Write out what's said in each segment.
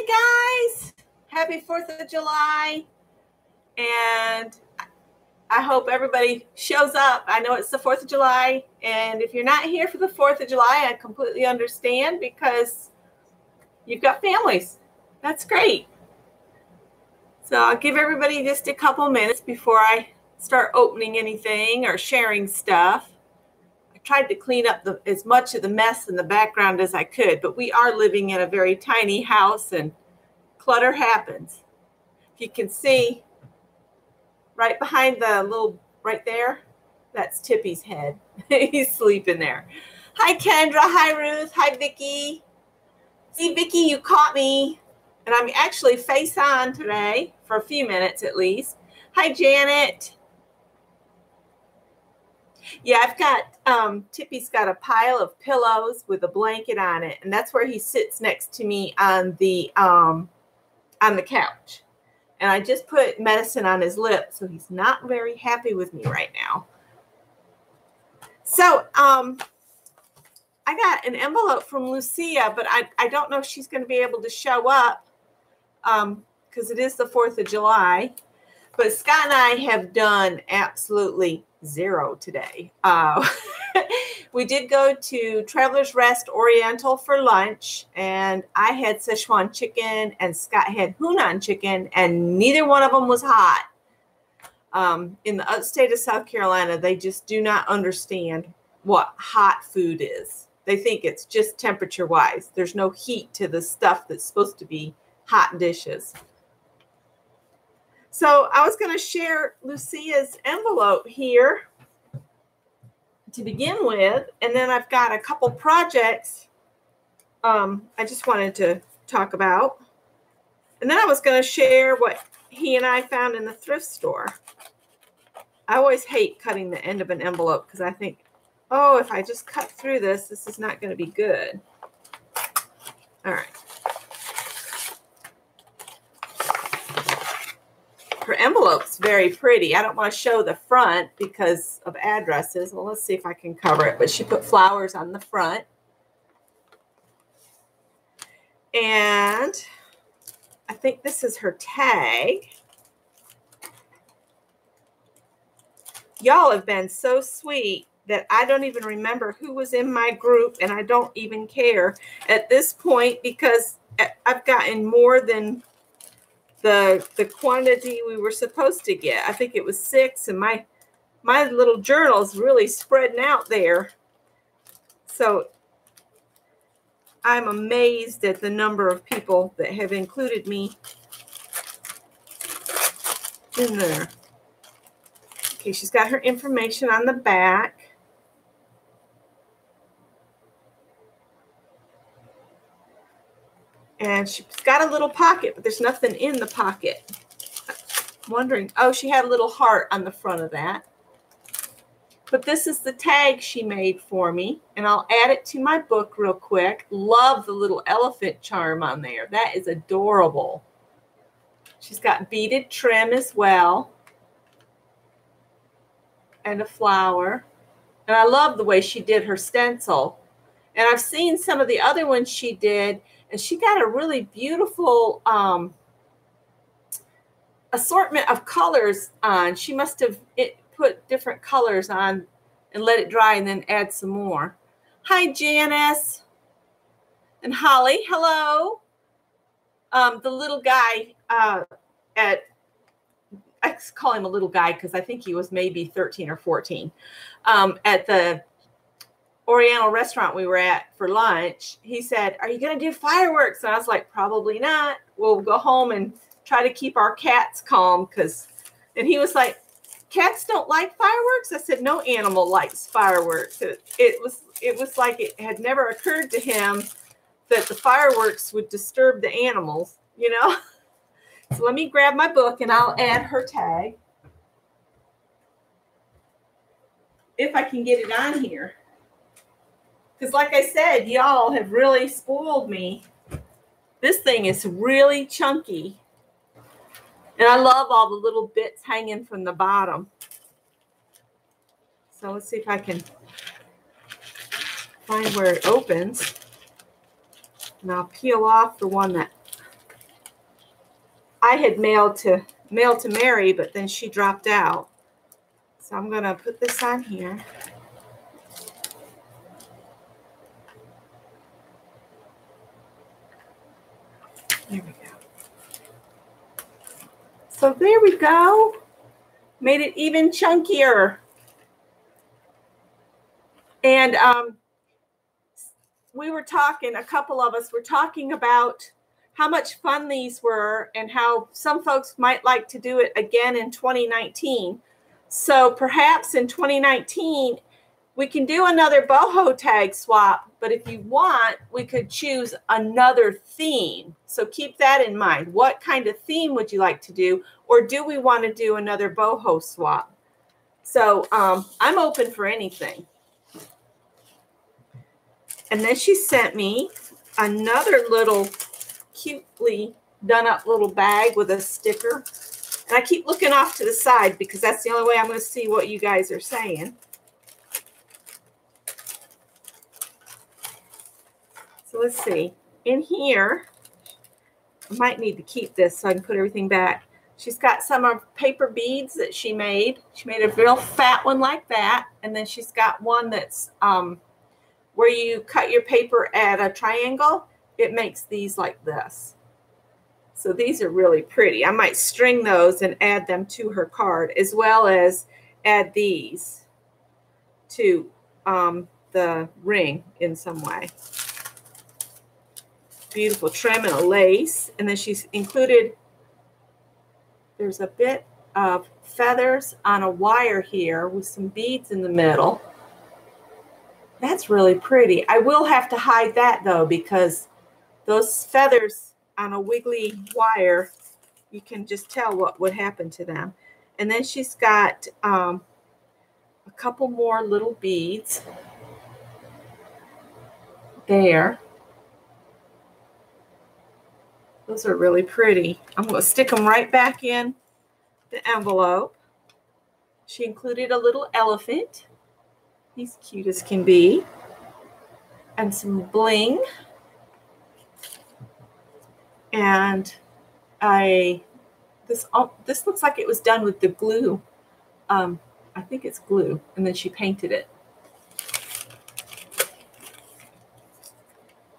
guys, happy 4th of July, and I hope everybody shows up. I know it's the 4th of July, and if you're not here for the 4th of July, I completely understand because you've got families. That's great. So I'll give everybody just a couple minutes before I start opening anything or sharing stuff. I tried to clean up as much of the mess in the background as I could, but we are living in a very tiny house and clutter happens. If you can see right behind the little, right there, that's Tippy's head. He's sleeping there. Hi, Kendra. Hi, Ruth. Hi, Vicki. See, Vicki, you caught me. And I'm actually face on today for a few minutes at least. Hi, Janet. Yeah, I've got, Tippy's got a pile of pillows with a blanket on it. And that's where he sits next to me on the couch. And I just put medicine on his lip, so he's not very happy with me right now. So I got an envelope from Lucia, but I don't know if she's going to be able to show up because it is the 4th of July. But Scott and I have done absolutely zero today. We did go to Traveler's Rest Oriental for lunch, and I had Szechuan chicken, and Scott had Hunan chicken, and neither one of them was hot. In the upstate of South Carolina, they just do not understand what hot food is. They think it's just temperature-wise. There's no heat to the stuff that's supposed to be hot dishes. So I was going to share Lucia's envelope here to begin with, and then I've got a couple projects I just wanted to talk about. And then I was going to share what he and I found in the thrift store. I always hate cutting the end of an envelope because I think, oh, if I just cut through this, this is not going to be good. All right. Her envelope's very pretty. I don't want to show the front because of addresses. Well, let's see if I can cover it. But she put flowers on the front. And I think this is her tag. Y'all have been so sweet that I don't even remember who was in my group, and I don't even care at this point because I've gotten more than the quantity we were supposed to get. I think it was 6, and my little journal's really spreading out there. So I'm amazed at the number of people that have included me in there. Okay, she's got her information on the back. And she's got a little pocket, but there's nothing in the pocket. I'm wondering, oh, she had a little heart on the front of that. But this is the tag she made for me, and I'll add it to my book real quick. Love the little elephant charm on there. That is adorable. She's got beaded trim as well, and a flower. And I love the way she did her stencil. And I've seen some of the other ones she did, and she got a really beautiful assortment of colors on. She must have put different colors on and let it dry and then add some more. Hi, Janice. And Holly, hello. The little guy I call him a little guy because I think he was maybe 13 or 14. At the Oriental restaurant we were at for lunch, he said, "Are you going to do fireworks?" And I was like, "Probably not. We'll go home and try to keep our cats calm." And he was like, "Cats don't like fireworks?" I said, "No animal likes fireworks." It was like it had never occurred to him that the fireworks would disturb the animals, you know? So let me grab my book and I'll add her tag. If I can get it on here. Because like I said, y'all have really spoiled me. This thing is really chunky. And I love all the little bits hanging from the bottom. So let's see if I can find where it opens. And I'll peel off the one that I had mailed to Mary, but then she dropped out. So I'm going to put this on here. There we go. So there we go. Made it even chunkier. And we were talking, a couple of us were talking about how much fun these were and how some folks might like to do it again in 2019. So perhaps in 2019, we can do another boho tag swap, but if you want, we could choose another theme. So keep that in mind. What kind of theme would you like to do? Or do we want to do another boho swap? So I'm open for anything. And then she sent me another little cutely done up little bag with a sticker. And I keep looking off to the side because that's the only way I'm going to see what you guys are saying. So let's see. In here, I might need to keep this so I can put everything back. She's got some of paper beads that she made. She made a real fat one like that. And then she's got one that's where you cut your paper at a triangle. It makes these like this. So these are really pretty. I might string those and add them to her card, as well as add these to the ring in some way. Beautiful trim and a lace. And then she's included, there's a bit of feathers on a wire here with some beads in the middle. That's really pretty. I will have to hide that though, because those feathers on a wiggly wire, you can just tell what would happen to them. And then she's got a couple more little beads there. Those are really pretty. I'm going to stick them right back in the envelope. She included a little elephant. He's cute as can be. And some bling. And this looks like it was done with the glue. I think it's glue. And then she painted it.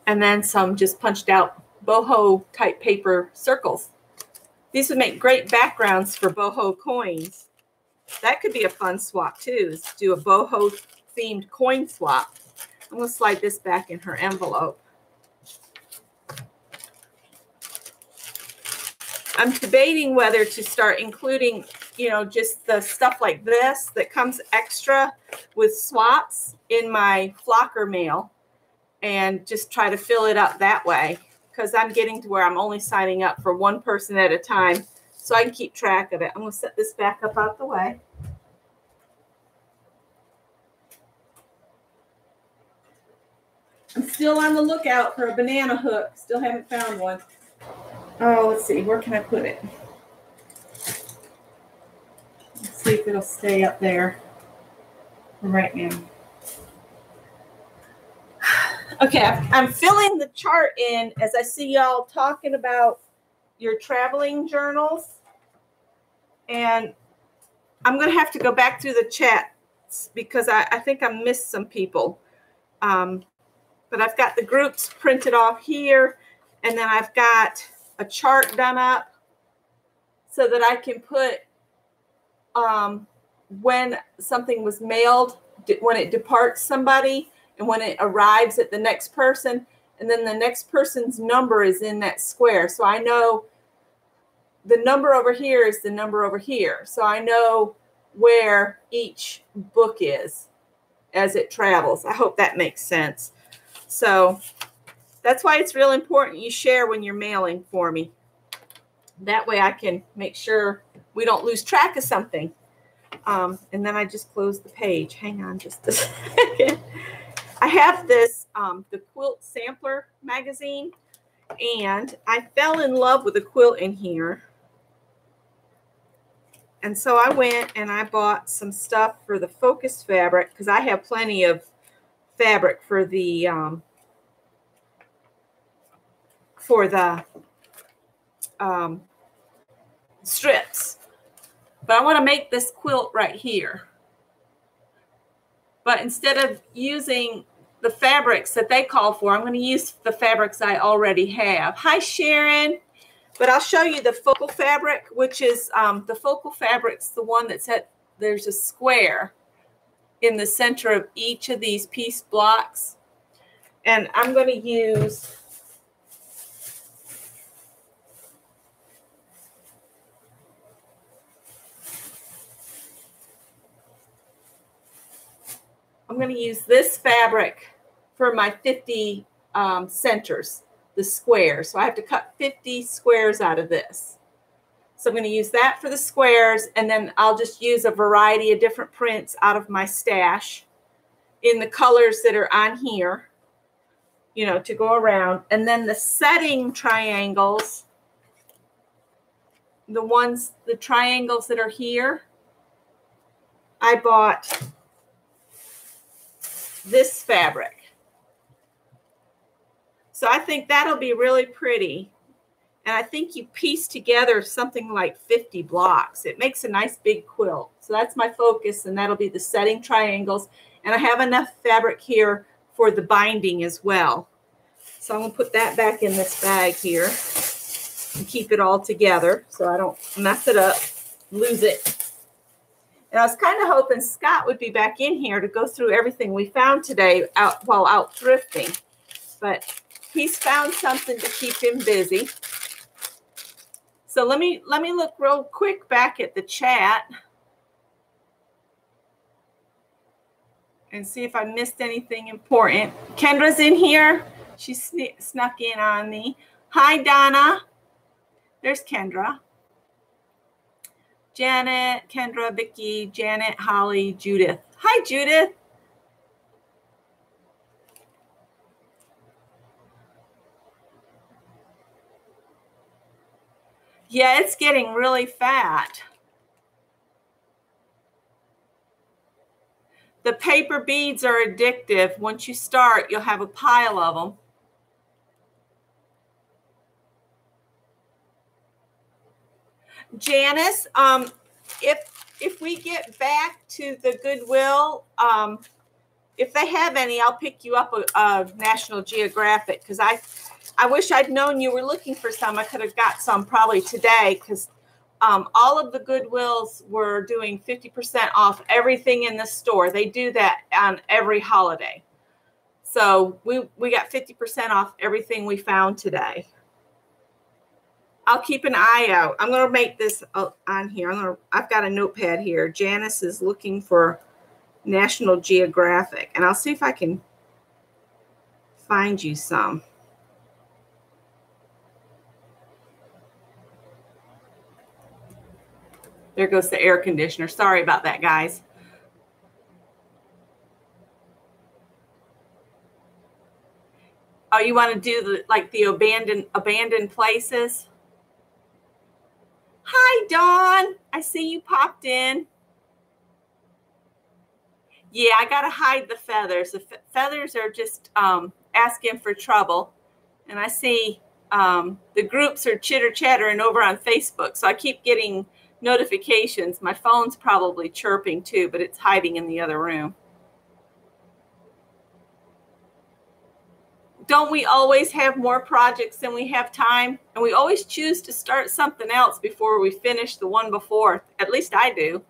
And then some just punched out boho type paper circles. These would make great backgrounds for boho coins. That could be a fun swap too, is to do a boho themed coin swap. I'm going to slide this back in her envelope. I'm debating whether to start including, you know, just the stuff like this that comes extra with swaps in my flocker mail and just try to fill it up that way, because I'm getting to where I'm only signing up for one person at a time so I can keep track of it. I'm going to set this back up out the way. I'm still on the lookout for a banana hook. Still haven't found one. Oh, let's see. Where can I put it? Let's see if it'll stay up there for right now. Okay, I'm filling the chart in as I see y'all talking about your traveling journals. And I'm going to have to go back through the chats because I think I missed some people. But I've got the groups printed off here. And then I've got a chart done up so that I can put when something was mailed, when it departs somebody, and when it arrives at the next person, and then the next person's number is in that square. So I know the number over here is the number over here. So I know where each book is as it travels. I hope that makes sense. So that's why it's real important you share when you're mailing for me. That way I can make sure we don't lose track of something. And then I just close the page. Hang on just a second. I have this, the Quilt Sampler magazine, and I fell in love with a quilt in here. And so I went and I bought some stuff for the focus fabric because I have plenty of fabric for the strips. But I want to make this quilt right here. But instead of using the fabrics that they call for, I'm going to use the fabrics I already have. Hi, Sharon. But I'll show you the focal fabric, which is the focal fabric's the one that's there's a square in the center of each of these piece blocks. And I'm going to use this fabric for my 50 centers, the square. So I have to cut 50 squares out of this. So I'm going to use that for the squares, and then I'll just use a variety of different prints out of my stash in the colors that are on here, you know, to go around. And then the setting triangles, the triangles that are here, I bought this fabric. So I think that'll be really pretty. And I think you piece together something like 50 blocks. It makes a nice big quilt. So that's my focus, and that'll be the setting triangles. And I have enough fabric here for the binding as well. So I'm going to put that back in this bag here and keep it all together so I don't mess it up, lose it. And I was kind of hoping Scott would be back in here to go through everything we found today while out thrifting. But he's found something to keep him busy. So let me look real quick back at the chat and see if I missed anything important. Kendra's in here. She snuck in on me. Hi, Donna. There's Kendra. Janet, Kendra, Vicki, Janet, Holly, Judith. Hi, Judith. Yeah, it's getting really fat. The paper beads are addictive. Once you start, you'll have a pile of them. Janice, if we get back to the Goodwill, if they have any, I'll pick you up a National Geographic, because I wish I'd known you were looking for some. I could have got some probably today, because all of the Goodwills were doing 50% off everything in the store. They do that on every holiday. So we got 50% off everything we found today. I'll keep an eye out. I'm going to make this on here. I've got a notepad here. Janice is looking for National Geographic, and I'll see if I can find you some. There goes the air conditioner. Sorry about that, guys. Oh, you want to do the abandoned places? Hi, Dawn. I see you popped in. Yeah, I got to hide the feathers. The feathers are just asking for trouble. And I see the groups are chitter-chattering over on Facebook. So I keep getting notifications. My phone's probably chirping too, but it's hiding in the other room. Don't we always have more projects than we have time? And we always choose to start something else before we finish the one before. At least I do.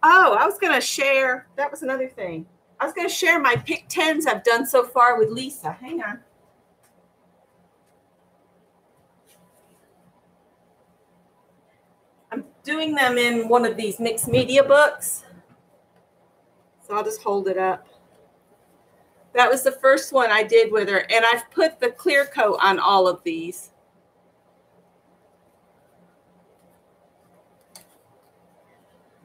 Oh, I was going to share. That was another thing. I was going to share my pick 10s I've done so far with Lisa. Hang on. I'm doing them in one of these mixed media books. So I'll just hold it up. That was the first one I did with her. And I've put the clear coat on all of these.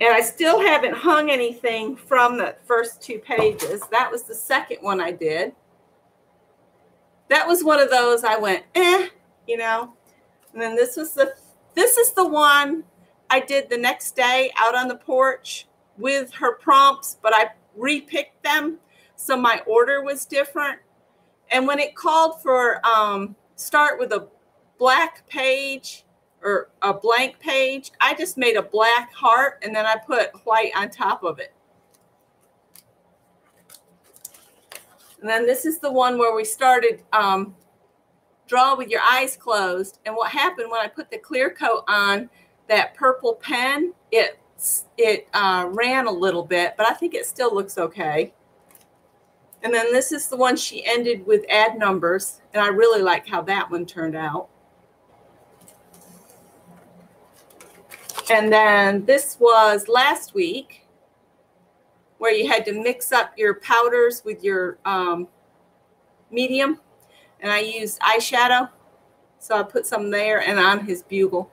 And I still haven't hung anything from the first 2 pages. That was the second one I did. That was one of those I went, you know. And then this is the one I did the next day out on the porch with her prompts, but I repicked them. so my order was different. And when it called for start with a black page or a blank page, I just made a black heart and then I put white on top of it. And then this is the one where we started draw with your eyes closed. And what happened when I put the clear coat on that purple pen, it ran a little bit, but I think it still looks okay. And then this is the one she ended with add numbers, and I really like how that one turned out. And then this was last week, where you had to mix up your powders with your medium. And I used eyeshadow, so I put some there and on his bugle.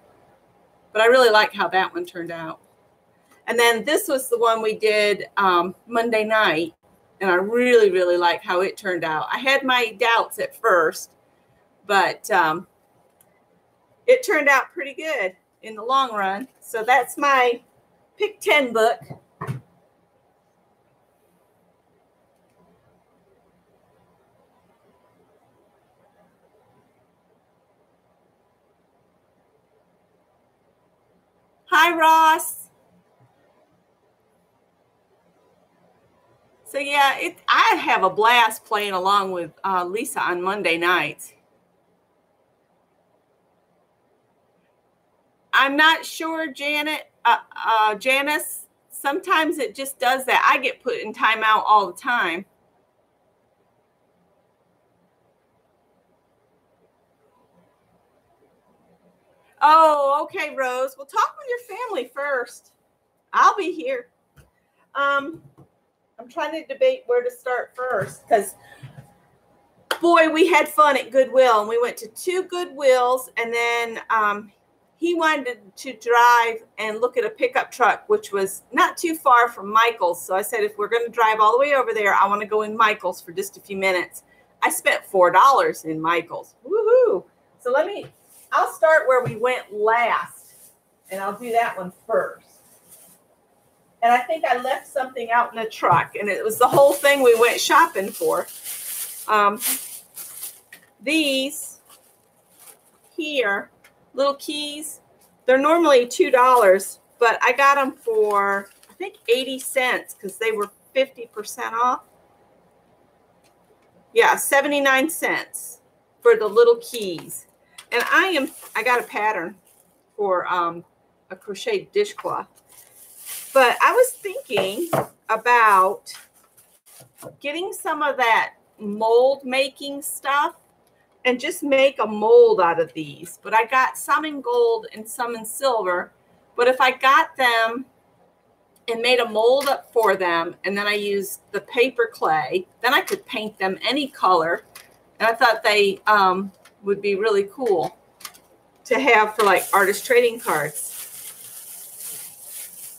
But I really like how that one turned out. And then this was the one we did Monday night, and I really, really like how it turned out. I had my doubts at first, but it turned out pretty good in the long run. So that's my Pick 10 book. Hi, Ross. So yeah, I have a blast playing along with Lisa on Monday nights. I'm not sure, Janet, Janice. Sometimes it just does that. I get put in timeout all the time. Oh, okay, Rose. Well, talk with your family first. I'll be here. I'm trying to debate where to start first because, boy, we had fun at Goodwill. And we went to 2 Goodwills, and then he wanted to drive and look at a pickup truck, which was not too far from Michael's. So I said, if we're going to drive all the way over there, I want to go in Michael's for just a few minutes. I spent $4 in Michael's. Woohoo! So I'll start where we went last, and I'll do that one first. And I think I left something out in the truck, and it was the whole thing we went shopping for. These here, little keys, they're normally $2, but I got them for, I think, 80 cents because they were 50% off. Yeah, 79 cents for the little keys. And I got a pattern for a crocheted dishcloth. But I was thinking about getting some of that mold making stuff and just make a mold out of these. But I got some in gold and some in silver. But if I got them and made a mold up for them, and then I used the paper clay, then I could paint them any color. And I thought they would be really cool to have for like artist trading cards.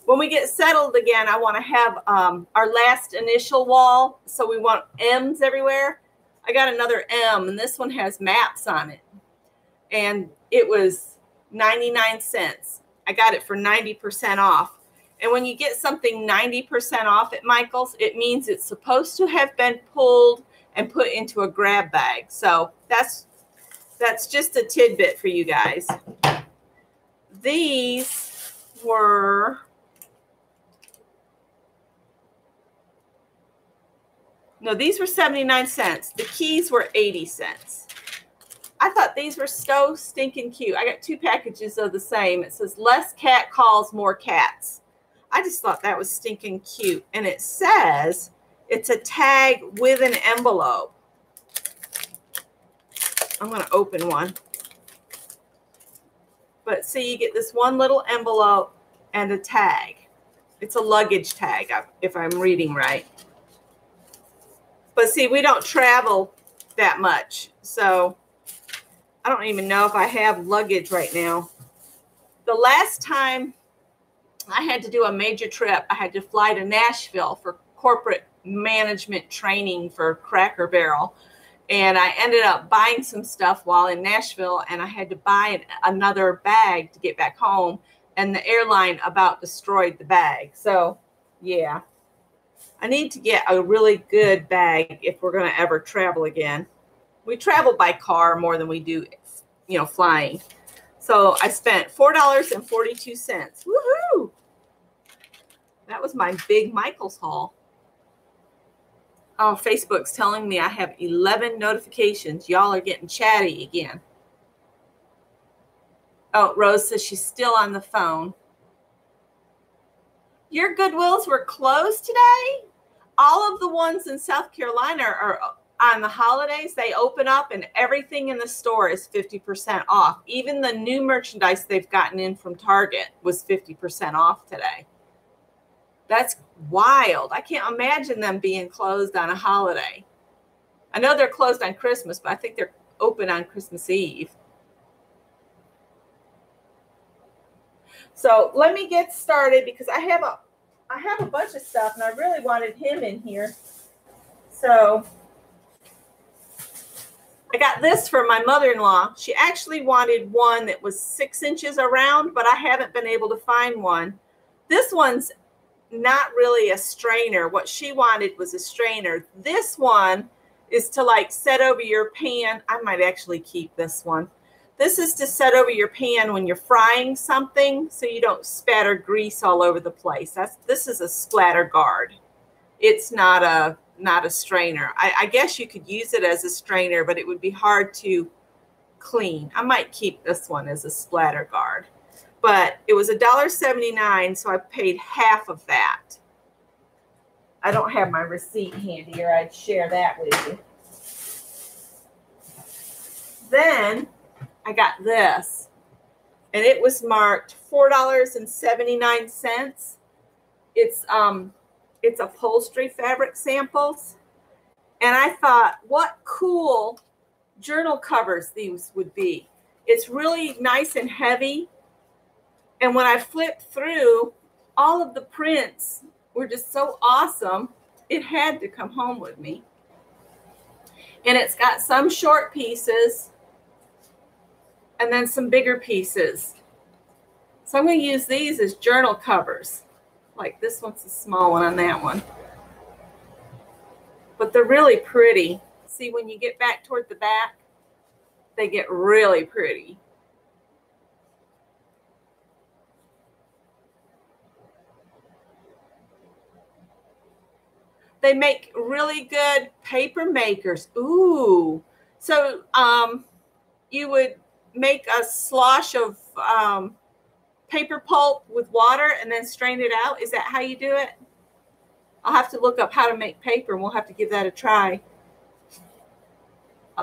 When we get settled again, I want to have our last initial wall. So we want M's everywhere. I got another M, and this one has maps on it. And it was 99 cents. I got it for 90% off. And when you get something 90% off at Michael's, it means it's supposed to have been pulled and put into a grab bag. So that's just a tidbit for you guys. These were... No, these were 79 cents. The keys were 80 cents. I thought these were so stinking cute. I got 2 packages of the same. It says, less cat calls, more cats. I just thought that was stinking cute. And it says it's a tag with an envelope. I'm going to open one. But see, you get this one little envelope and a tag. It's a luggage tag, if I'm reading right. But see, we don't travel that much, so I don't even know if I have luggage right now. The last time I had to do a major trip, I had to fly to Nashville for corporate management training for Cracker Barrel. And I ended up buying some stuff while in Nashville, and I had to buy another bag to get back home. And the airline about destroyed the bag. So, yeah. I need to get a really good bag if we're going to ever travel again. We travel by car more than we do, you know, flying. So I spent $4.42. Woohoo! That was my big Michaels haul. Oh, Facebook's telling me I have 11 notifications. Y'all are getting chatty again. Oh, Rose says she's still on the phone. Your Goodwills were closed today? All of the ones in South Carolina are on the holidays. They open up and everything in the store is 50% off. Even the new merchandise they've gotten in from Target was 50% off today. That's wild. I can't imagine them being closed on a holiday. I know they're closed on Christmas, but I think they're open on Christmas Eve. So let me get started because I have a bunch of stuff and I really wanted him in here. So I got this for my mother-in-law. She actually wanted one that was 6 inches around, but I haven't been able to find one. This one's not really a strainer. What she wanted was a strainer. This one is to like set over your pan. I might actually keep this one. This is to set over your pan when you're frying something so you don't spatter grease all over the place. This is a splatter guard. It's not a strainer. I guess you could use it as a strainer, but it would be hard to clean. I might keep this one as a splatter guard. But it was $1.79, so I paid half of that. I don't have my receipt handy, or I'd share that with you. Then I got this, and it was marked $4.79. It's upholstery fabric samples, and I thought, what cool journal covers these would be. It's really nice and heavy, and when I flipped through, all of the prints were just so awesome. It had to come home with me, and it's got some short pieces and then some bigger pieces. So I'm going to use these as journal covers. Like this one's a small one on that one. But they're really pretty. See, when you get back toward the back, they get really pretty. They make really good paper makers. Ooh. So you would make a slosh of paper pulp with water and then strain it out. Is that how you do it? I'll have to look up how to make paper, and we'll have to give that a try.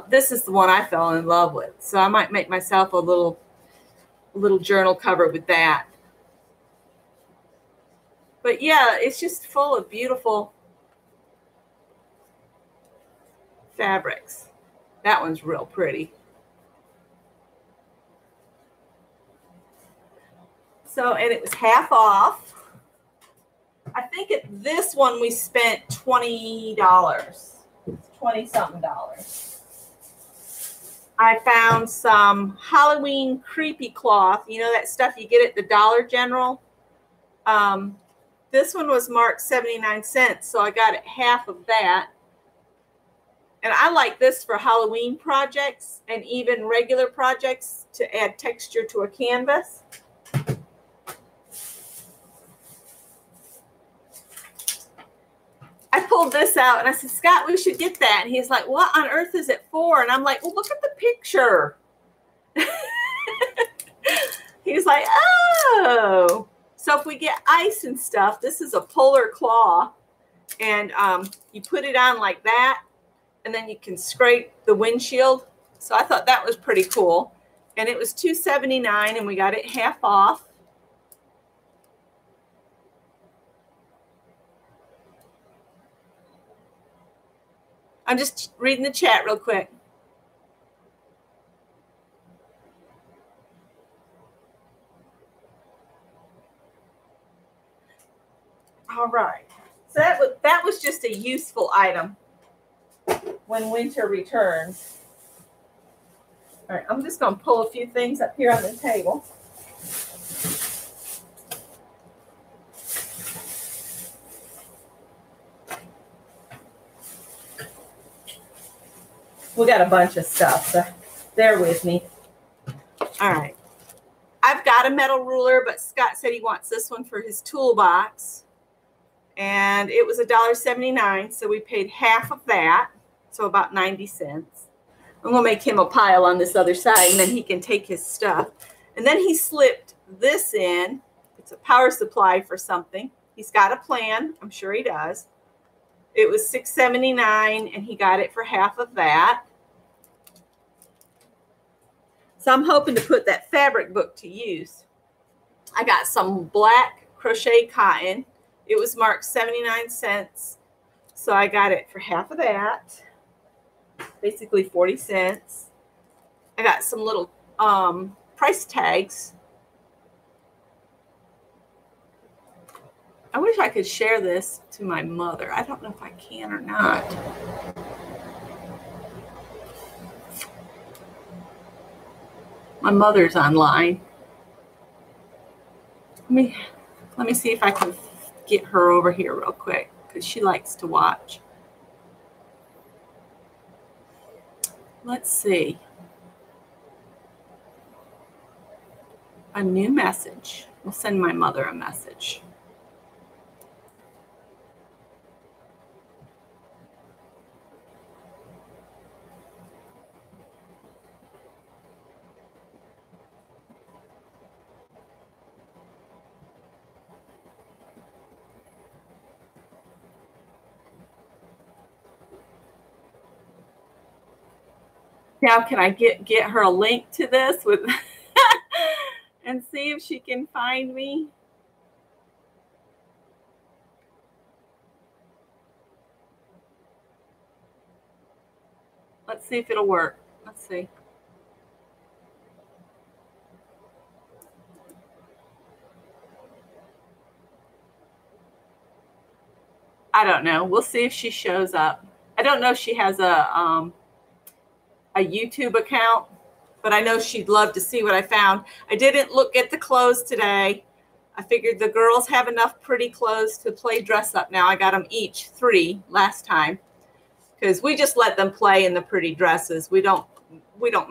This is the one I fell in love with, so I might make myself a little journal cover with that. But yeah, it's just full of beautiful fabrics. That one's real pretty. So, and it was half off. I think at this one we spent $20, 20-something dollars. I found some Halloween creepy cloth. You know that stuff you get at the Dollar General? This one was marked 79 cents, so I got it half of that. And I like this for Halloween projects and even regular projects to add texture to a canvas. I pulled this out and I said, Scott, we should get that. And he's like, what on earth is it for? And I'm like, well, look at the picture. He's like, oh. So if we get ice and stuff, this is a polar claw. And you put it on like that. And then you can scrape the windshield. So I thought that was pretty cool. And it was $2.79 and we got it half off. I'm just reading the chat real quick. All right. So that was just a useful item when winter returns. All right, I'm just going to pull a few things up here on the table. We got a bunch of stuff, so bear with me. All right. I've got a metal ruler, but Scott said he wants this one for his toolbox. And it was $1.79, so we paid half of that, so about 90 cents. I'm going to make him a pile on this other side, and then he can take his stuff. And then he slipped this in. It's a power supply for something. He's got a plan. I'm sure he does. It was $6.79, and he got it for half of that. So I'm hoping to put that fabric book to use. I got some black crochet cotton. It was marked 79 cents. So I got it for half of that. Basically 40 cents. I got some little price tags. I wish I could share this to my mother. I don't know if I can or not. My mother's online. Let me see if I can get her over here real quick, because she likes to watch. Let's see. A new message. We'll send my mother a message. Now, can I get her a link to this with and see if she can find me? Let's see if it'll work. Let's see. I don't know. We'll see if she shows up. I don't know if she has a YouTube account, but I know she'd love to see what I found. I didn't look at the clothes today. I figured the girls have enough pretty clothes to play dress up now. I got them each 3 last time, because we just let them play in the pretty dresses. We don't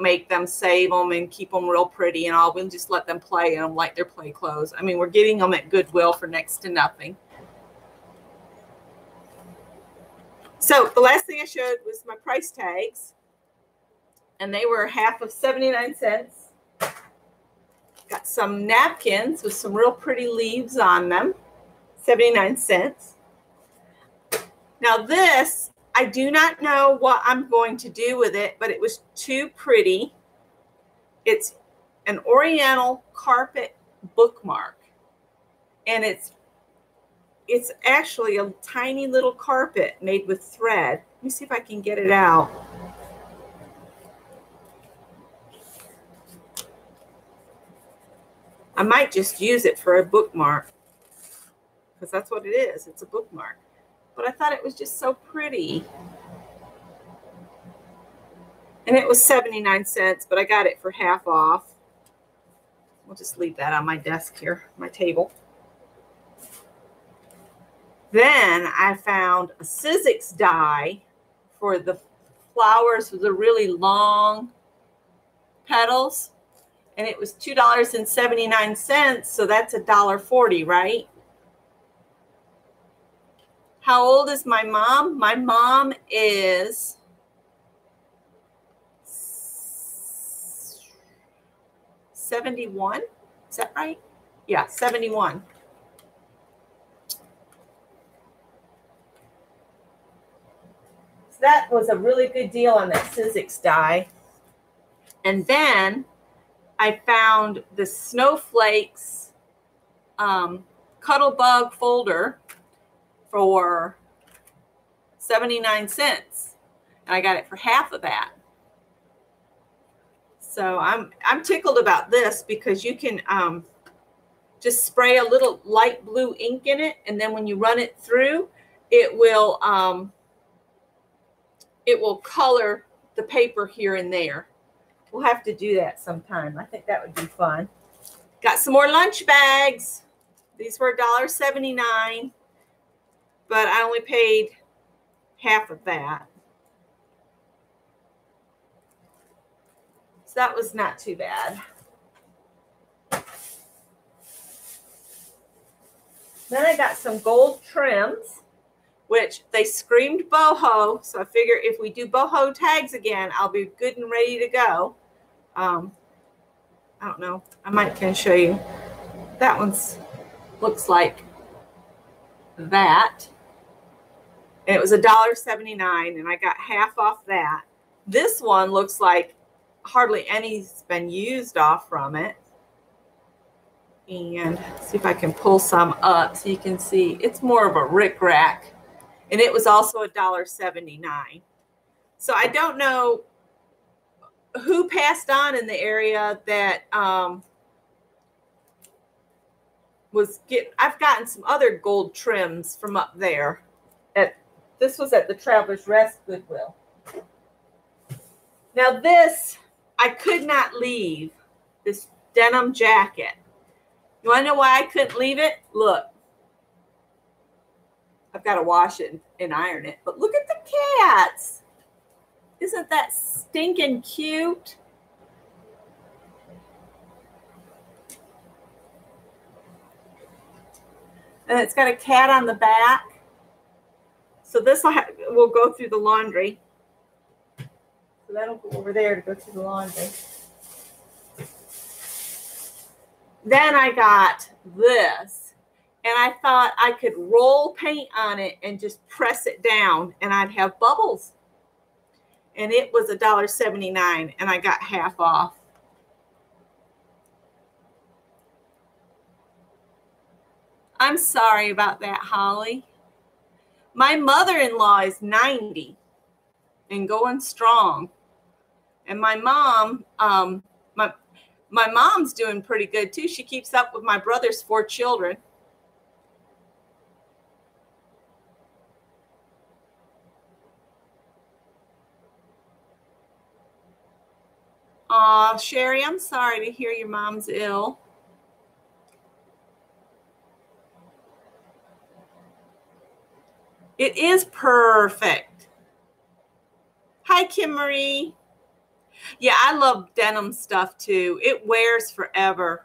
make them save them and keep them real pretty and all. We just let them play in them like they're play clothes. I mean, we're getting them at Goodwill for next to nothing. So the last thing I showed was my price tags. And they were half of 79 cents. Got some napkins with some real pretty leaves on them, 79 cents. Now this, I do not know what I'm going to do with it, but it was too pretty. It's an Oriental carpet bookmark. And it's actually a tiny little carpet made with thread. Let me see if I can get it out. I might just use it for a bookmark, because that's what it is. It's a bookmark. But I thought it was just so pretty. And it was 79 cents, but I got it for half off. We'll just leave that on my desk here, my table. Then I found a Sizzix die for the flowers with the really long petals. And it was $2.79, so that's $1.40, right? How old is my mom? My mom is 71. Is that right? Yeah, 71. So that was a really good deal on that Sizzix die. And then I found the Snowflakes Cuttlebug folder for 79 cents. And I got it for half of that. So I'm tickled about this, because you can just spray a little light blue ink in it, and then when you run it through, it will color the paper here and there. We'll have to do that sometime. I think that would be fun. Got some more lunch bags. These were $1.79, but I only paid half of that. So that was not too bad. Then I got some gold trims, which they screamed boho. So I figure if we do boho tags again, I'll be good and ready to go. I don't know. I might can show you. That one's looks like that. And it was $1.79, and I got half off that. This one looks like hardly any's been used off from it. And see if I can pull some up so you can see. It's more of a rickrack. And it was also $1.79. So I don't know who passed on in the area that I've gotten some other gold trims from up there. This was at the Travelers Rest Goodwill. Now this, I could not leave, this denim jacket. You want to know why I couldn't leave it? Look. I've got to wash it and iron it. But look at the cats. Isn't that stinking cute? And it's got a cat on the back. So this will go through the laundry. So that'll go over there to go through the laundry. Then I got this, and I thought I could roll paint on it and just press it down, and I'd have bubbles. And it was $1.79, and I got half off. I'm sorry about that, Holly. My mother-in-law is 90 and going strong. And my mom, my mom's doing pretty good too. She keeps up with my brother's 4 children. Aw, Sherry, I'm sorry to hear your mom's ill. It is perfect. Hi, Kim Marie. Yeah, I love denim stuff too. It wears forever.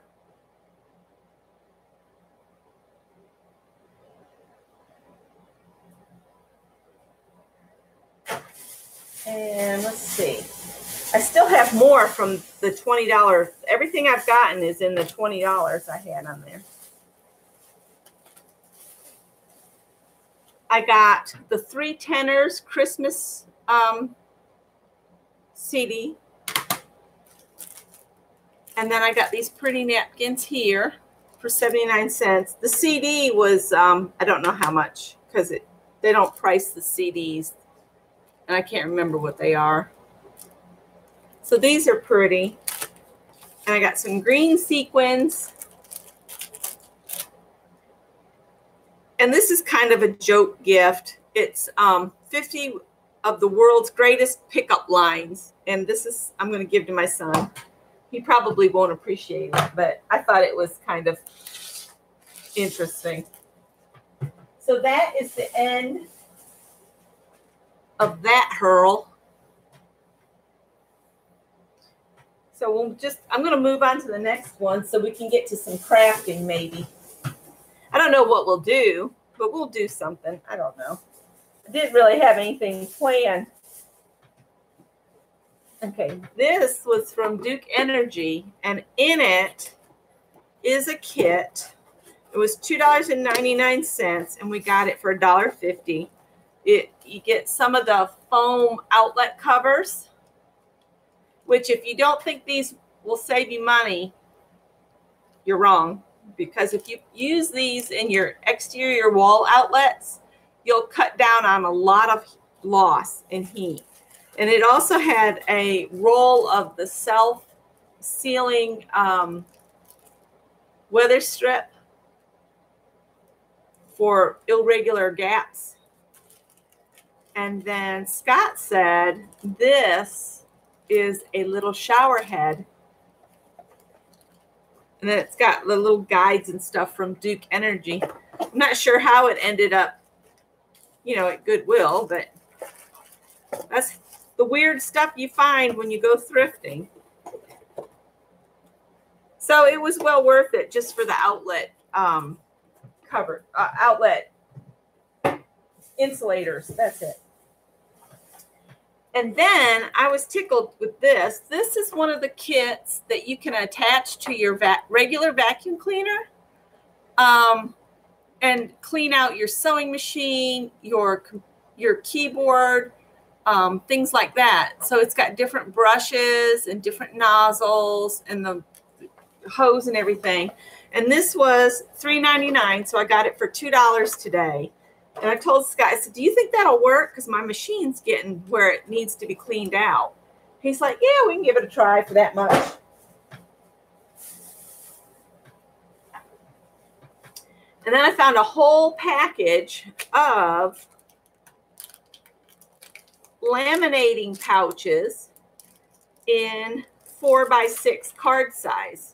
And let's see. I still have more from the $20. Everything I've gotten is in the $20 I had on there. I got the 3 Tenors Christmas CD. And then I got these pretty napkins here for 79 cents. The CD was, I don't know how much because they don't price the CDs. And I can't remember what they are. So these are pretty. And I got some green sequins. And this is kind of a joke gift. It's 50 of the world's greatest pickup lines. And this is, I'm going to give to my son. He probably won't appreciate it, but I thought it was kind of interesting. So that is the end of that hurl. So we'll just, I'm going to move on to the next one so we can get to some crafting maybe. I don't know what we'll do, but we'll do something. I don't know. I didn't really have anything planned. Okay, this was from Duke Energy, and in it is a kit. It was $2.99, and we got it for $1.50. You get some of the foam outlet covers, which if you don't think these will save you money, you're wrong. Because if you use these in your exterior wall outlets, you'll cut down on a lot of loss in heat. And it also had a roll of the self-sealing weather strip for irregular gaps. And then Scott said, this is a little shower head. And then it's got the little guides and stuff from Duke Energy. I'm not sure how it ended up, you know, at Goodwill, but that's the weird stuff you find when you go thrifting. So it was well worth it just for the outlet outlet insulators. That's it. And then I was tickled with this. This is one of the kits that you can attach to your regular vacuum cleaner and clean out your sewing machine, your keyboard, things like that. So it's got different brushes and different nozzles and the hose and everything. And this was $3.99, so I got it for $2 today. And I told Scott, I said, do you think that'll work? Because my machine's getting where it needs to be cleaned out. He's like, yeah, we can give it a try for that much. And then I found a whole package of laminating pouches in 4x6 card size.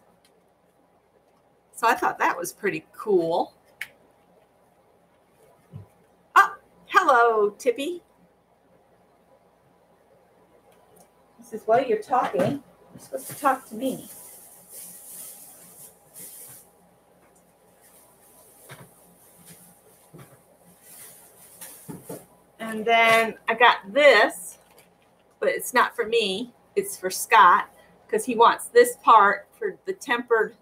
So I thought that was pretty cool. Oh, hello, Tippy. He says, well, you're talking. You're supposed to talk to me. And then I got this, but it's not for me. It's for Scott because he wants this part for the tempered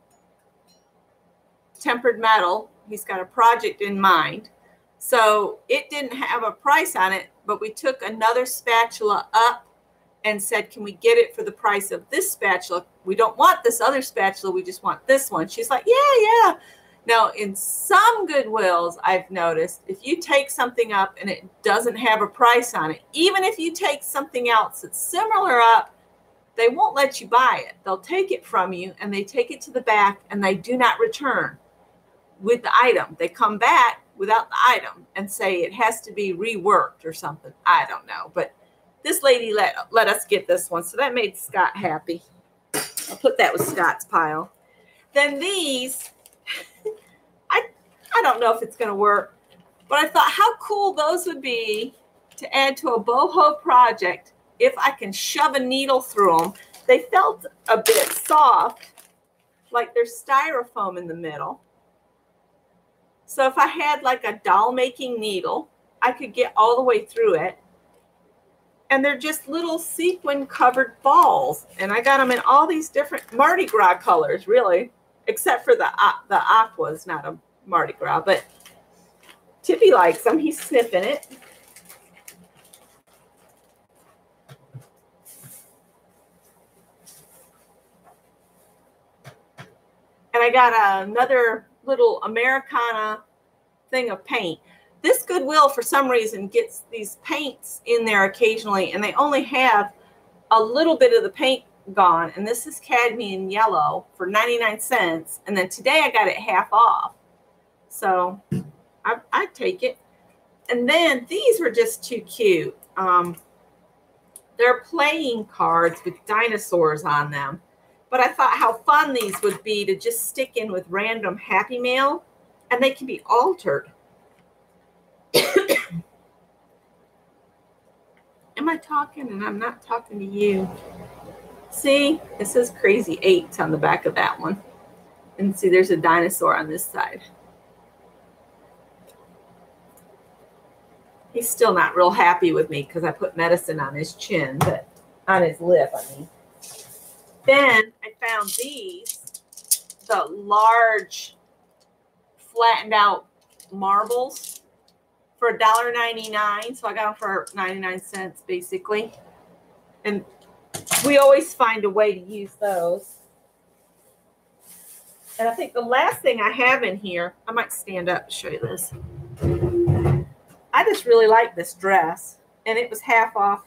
metal. He's got a project in mind. So it didn't have a price on it, but we took another spatula up and said, can we get it for the price of this spatula? We don't want this other spatula. We just want this one. She's like, yeah. Now, in some Goodwills, I've noticed if you take something up and it doesn't have a price on it, even if you take something else that's similar up, they won't let you buy it. They'll take it from you and they take it to the back and they do not return with the item. They come back without the item and say it has to be reworked or something. I don't know. But this lady let us get this one. So that made Scott happy. I'll put that with Scott's pile. Then these, I don't know if it's going to work, but I thought how cool those would be to add to a boho project if I can shove a needle through them. They felt a bit soft, like there's styrofoam in the middle. So if I had like a doll making needle, I could get all the way through it. And they're just little sequin covered balls. And I got them in all these different Mardi Gras colors, really, except for the aqua is not a Mardi Gras, but Tippy likes them. He's sniffing it. And I got another little Americana thing of paint. This Goodwill, for some reason, gets these paints in there occasionally, and they only have a little bit of the paint gone. And this is cadmium yellow for 99 cents. And then today I got it half off. So I take it. And then these were just too cute. They're playing cards with dinosaurs on them. But I thought how fun these would be to just stick in with random Happy Mail. And they can be altered. Am I talking and I'm not talking to you? See, it says Crazy 8 on the back of that one. And see, there's a dinosaur on this side. He's still not real happy with me because I put medicine on his chin, but on his lip, I mean. Then I found these, the large flattened out marbles for $1.99. So I got them for 99 cents basically. And we always find a way to use those. And I think the last thing I have in here, I might stand up to show you this. I just really like this dress. And it was half off.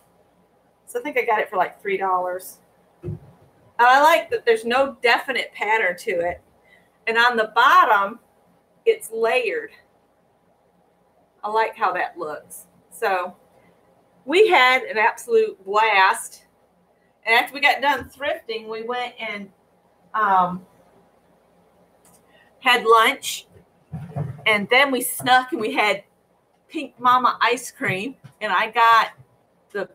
So I think I got it for like $3. And I like that there's no definite pattern to it. And on the bottom, it's layered. I like how that looks. So we had an absolute blast. And after we got done thrifting, we went and had lunch. And then we snuck and we had Pink Mama ice cream. And I got the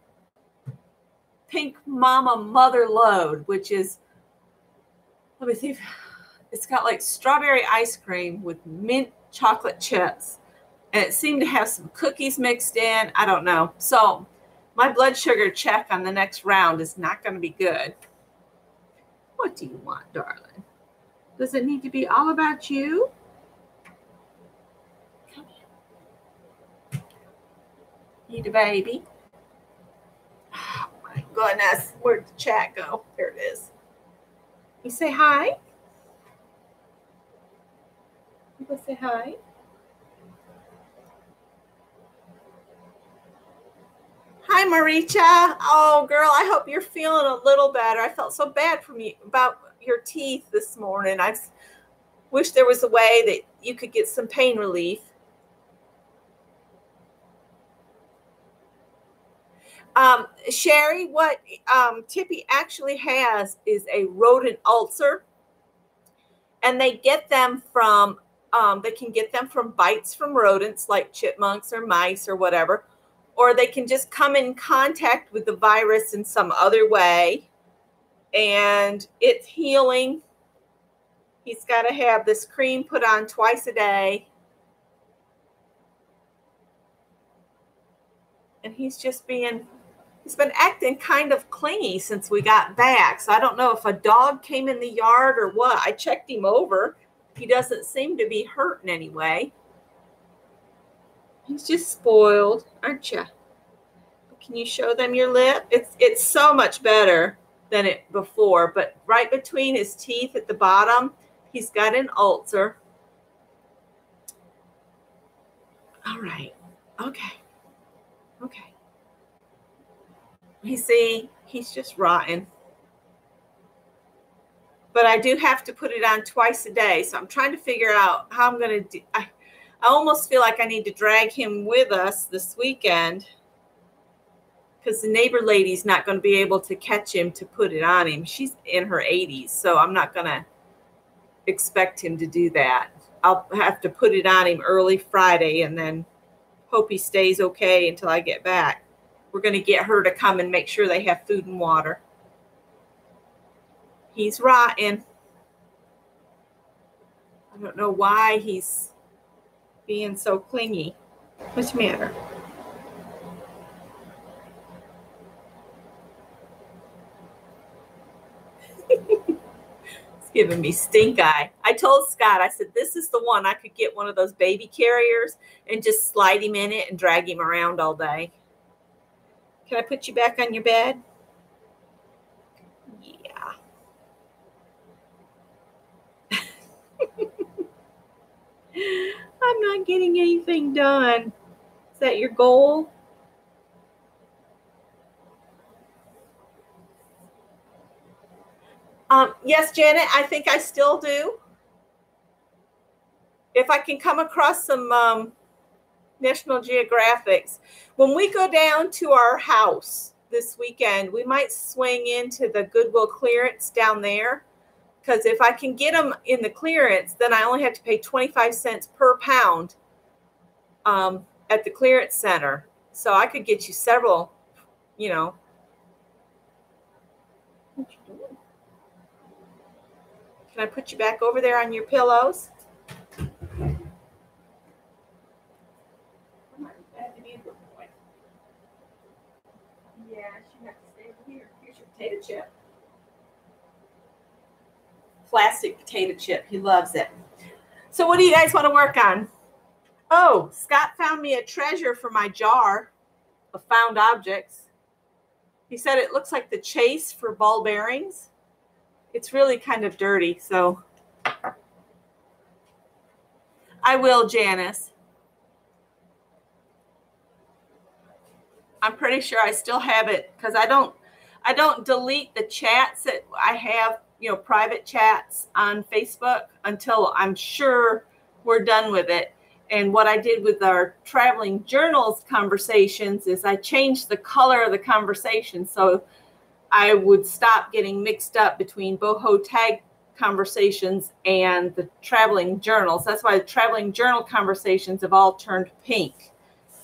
Pink Mama Mother Load, which is let me see. It's got like strawberry ice cream with mint chocolate chips. And it seemed to have some cookies mixed in. I don't know. So my blood sugar check on the next round is not going to be good. What do you want, darling? Does it need to be all about you? Come here. Need a baby? Oh my goodness. Where'd the chat go? There it is. You say hi? You go say hi? Hi, Maricha. Oh, girl, I hope you're feeling a little better. I felt so bad for me about your teeth this morning. I wish there was a way that you could get some pain relief. Sherry, what Tippy actually has is a rodent ulcer, and they get them from, they can get them from bites from rodents like chipmunks or mice or whatever, or they can just come in contact with the virus in some other way, and it's healing. He's got to have this cream put on twice a day. And he's been acting kind of clingy since we got back. So I don't know if a dog came in the yard or what. I checked him over. He doesn't seem to be hurting anyway. He's just spoiled, aren't you? Can you show them your lip? It's so much better than it before, but right between his teeth at the bottom, he's got an ulcer. All right. Okay. Okay. You see, he's just rotten. But I do have to put it on twice a day, so I'm trying to figure out how I'm going to do. I almost feel like I need to drag him with us this weekend because the neighbor lady's not going to be able to catch him to put it on him. She's in her 80s, so I'm not going to expect him to do that. I'll have to put it on him early Friday and then hope he stays okay until I get back. We're going to get her to come and make sure they have food and water. He's rotten. I don't know why he's being so clingy. What's the matter? It's giving me stink eye. I told Scott, I said, this is the one I could get one of those baby carriers and just slide him in it and drag him around all day. Can I put you back on your bed? Yeah. I'm not getting anything done. Is that your goal? Yes, Janet, I think I still do. If I can come across some National Geographics. When we go down to our house this weekend, we might swing into the Goodwill clearance down there, because if I can get them in the clearance, then I only have to pay 25 cents per pound at the clearance center. So I could get you several, you know. What you doing? Can I put you back over there on your pillows? Yeah, she has to stay over here. Here's your potato chip. Plastic potato chip. He loves it. So what do you guys want to work on? Oh, Scott found me a treasure for my jar of found objects. He said it looks like the chase for ball bearings. It's really kind of dirty, so I will, Janice. I'm pretty sure I still have it because I don't delete the chats that I have, you know, private chats on Facebook until I'm sure we're done with it. And what I did with our traveling journals conversations is I changed the color of the conversation so I would stop getting mixed up between boho tag conversations and the traveling journals. That's why the traveling journal conversations have all turned pink.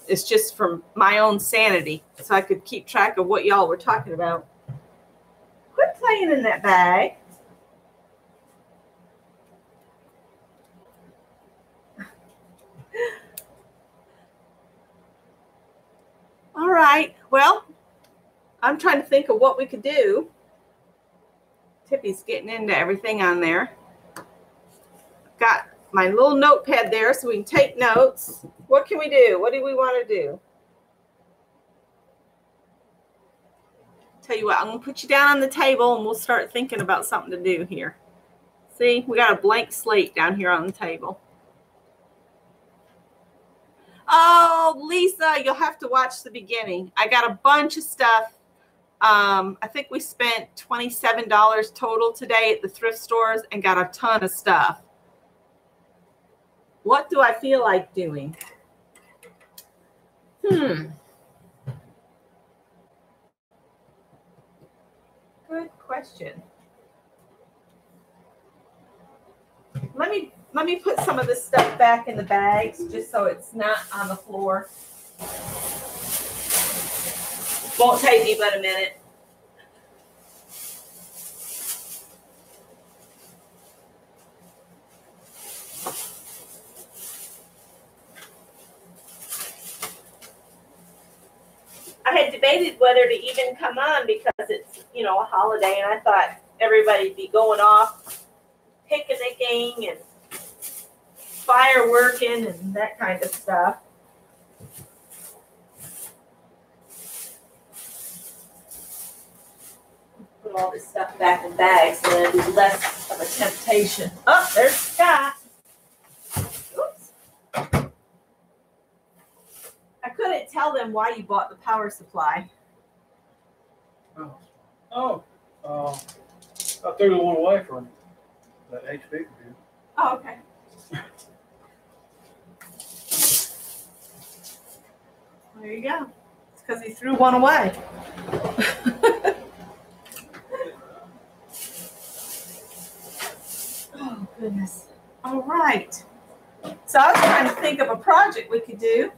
It's just from my own sanity, so I could keep track of what y'all were talking about. Quit playing in that bag. right. Well, I'm trying to think of what we could do. Tippy's getting into everything on there. Got my little notepad there so we can take notes. What can we do? What do we want to do? Tell you what, I'm going to put you down on the table and we'll start thinking about something to do here. See, we got a blank slate down here on the table. Oh, Lisa, you'll have to watch the beginning. I got a bunch of stuff. I think we spent $27 total today at the thrift stores and got a ton of stuff. What do I feel like doing? Good question. Let me put some of this stuff back in the bags just so it's not on the floor. Won't take me but a minute. I had debated whether to even come on because it's, you know, a holiday, and I thought everybody'd be going off picnicking and fireworking and that kind of stuff. Put all this stuff back in bags so it'll be less of a temptation. Oh, there's Scott. Oops. I couldn't tell them why you bought the power supply. I threw the one away from that HP computer. Oh, okay. There you go. It's because he threw one away. Oh, goodness. All right. So I was trying to think of a project we could do.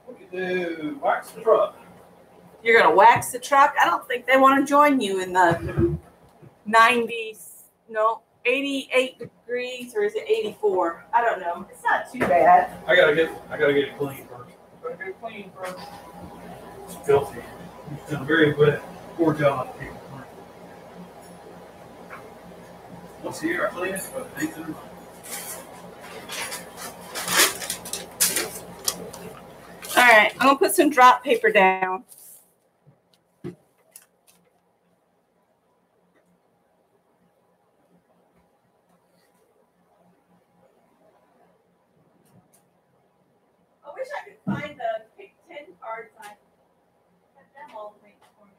We could do wax the truck. You're going to wax the truck? I don't think they want to join you in the 90s, no, 88 degrees, or is it 84? I don't know. It's not too bad. I gotta get it clean first. Gotta get it clean first. It's filthy. It's done a very good, poor job of people. Let's see here, I clean it, but Nathan. All right, I'm going to put some drop paper down. I wish I could find the pick 10 cards. I had them all linked for me.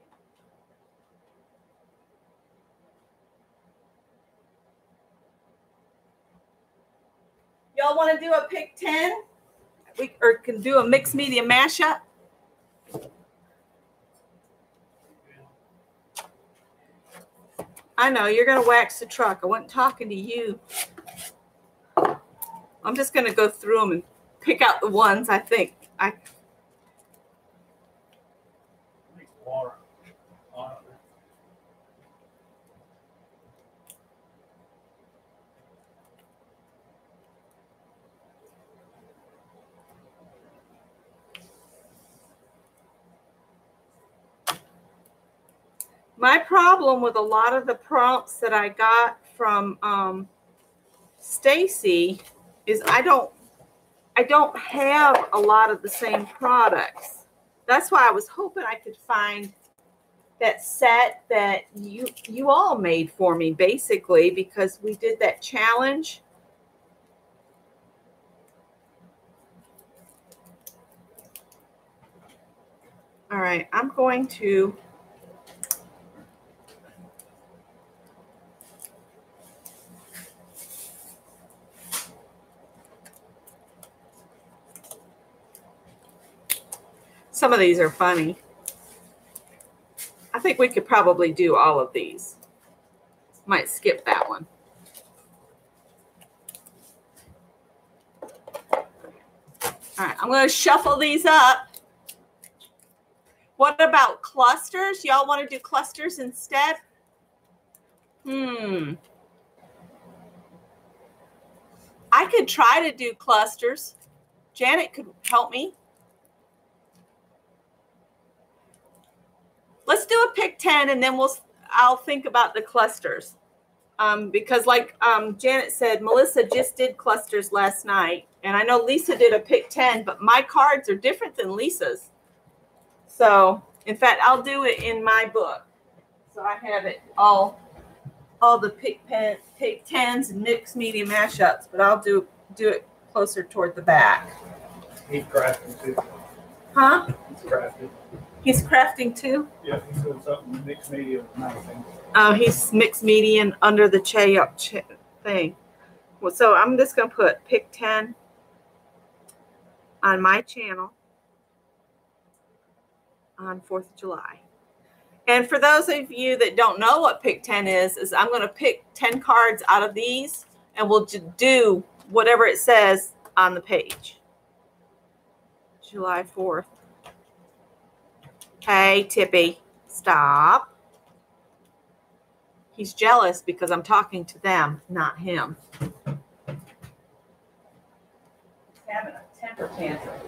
Y'all want to do a pick 10? We can do a mixed media mashup. I know you're going to wax the truck. I wasn't talking to you. I'm just going to go through them and pick out the ones I think I. Water. My problem with a lot of the prompts that I got from Stacy is I don't have a lot of the same products. That's why I was hoping I could find that set that you all made for me, basically, because we did that challenge. All right, I'm going to some of these are funny. I think we could probably do all of these. Might skip that one. All right, I'm going to shuffle these up. What about clusters? Y'all want to do clusters instead? I could try to do clusters. Janet could help me. let's do a pick 10 and then I'll think about the clusters. Because like Janet said, Melissa just did clusters last night. And I know Lisa did a pick 10, but my cards are different than Lisa's. So, in fact, I'll do it in my book. So I have it all the pick 10s and mixed media mashups, but I'll do it closer toward the back. He's crafting too. Huh? He's crafting. He's crafting too? Yeah, he's doing something mixed media with nothing. Oh, he's mixed media under the thing. Well, so I'm just going to put pick 10 on my channel on 4th of July. And for those of you that don't know what pick 10 is I'm going to pick 10 cards out of these and we'll do whatever it says on the page. July 4th. Hey, Tippy, stop. He's jealous because I'm talking to them, not him. He's having a temper tantrum.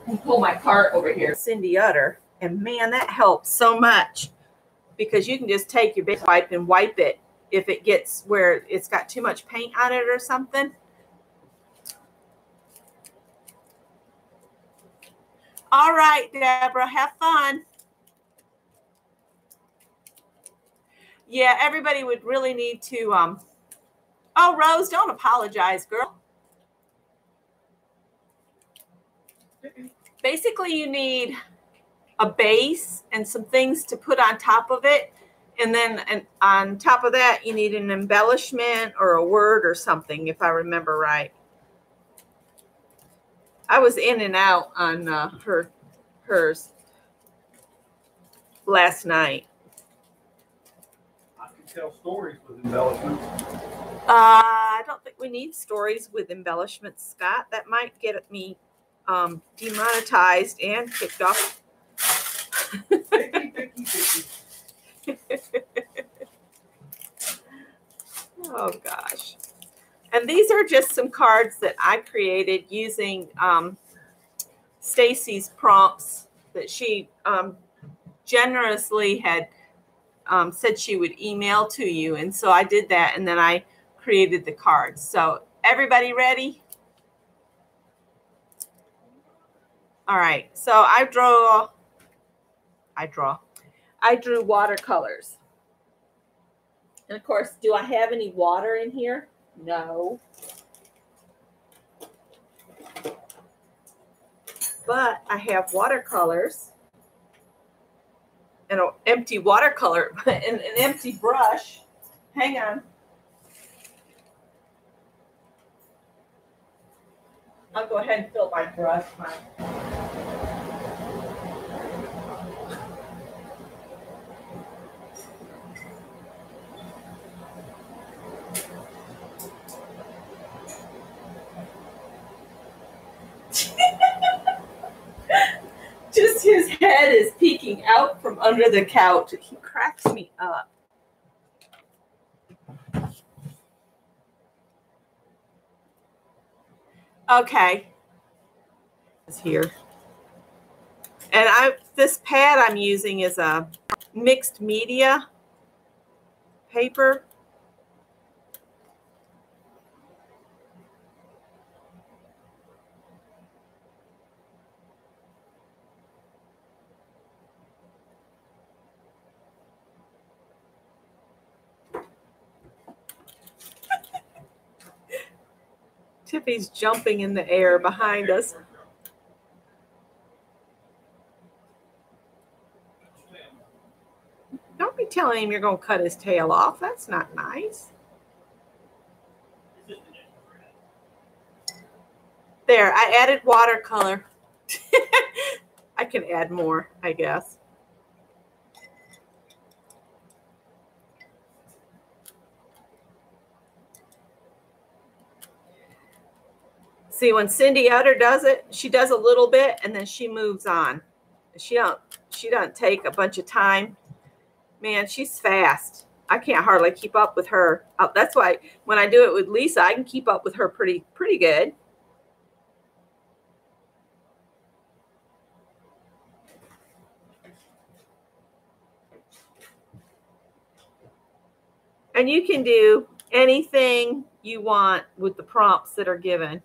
I pull my cart over here. Cindy Utter. And man, that helps so much because you can just take your big wipe and wipe it if it gets where it's got too much paint on it or something. All right, Deborah, have fun. Yeah, everybody would really need to, oh, Rose, don't apologize, girl. Basically, you need a base and some things to put on top of it. And then on top of that, you need an embellishment or a word or something, if I remember right. I was in and out on hers last night. I can tell stories with embellishments. I don't think we need stories with embellishments, Scott. That might get me demonetized and kicked off. Oh gosh. And these are just some cards that I created using Stacy's prompts that she generously had said she would email to you. And so I did that and then I created the cards. So everybody ready? All right. So I drew watercolors. And of course, do I have any water in here? No. But I have watercolors and an empty watercolor and an empty brush. Hang on. I'll go ahead and fill my brush. Just his head is peeking out from under the couch. He cracks me up. Okay. It's here. And this pad I'm using is a mixed media paper. Tiffy's jumping in the air behind us. Don't be telling him you're going to cut his tail off. That's not nice. There, I added watercolor. I can add more, I guess. See, when Cindy Utter does it, she does a little bit and then she moves on. She doesn't take a bunch of time. Man, she's fast. I can't hardly keep up with her. That's why when I do it with Lisa, I can keep up with her pretty good. And you can do anything you want with the prompts that are given.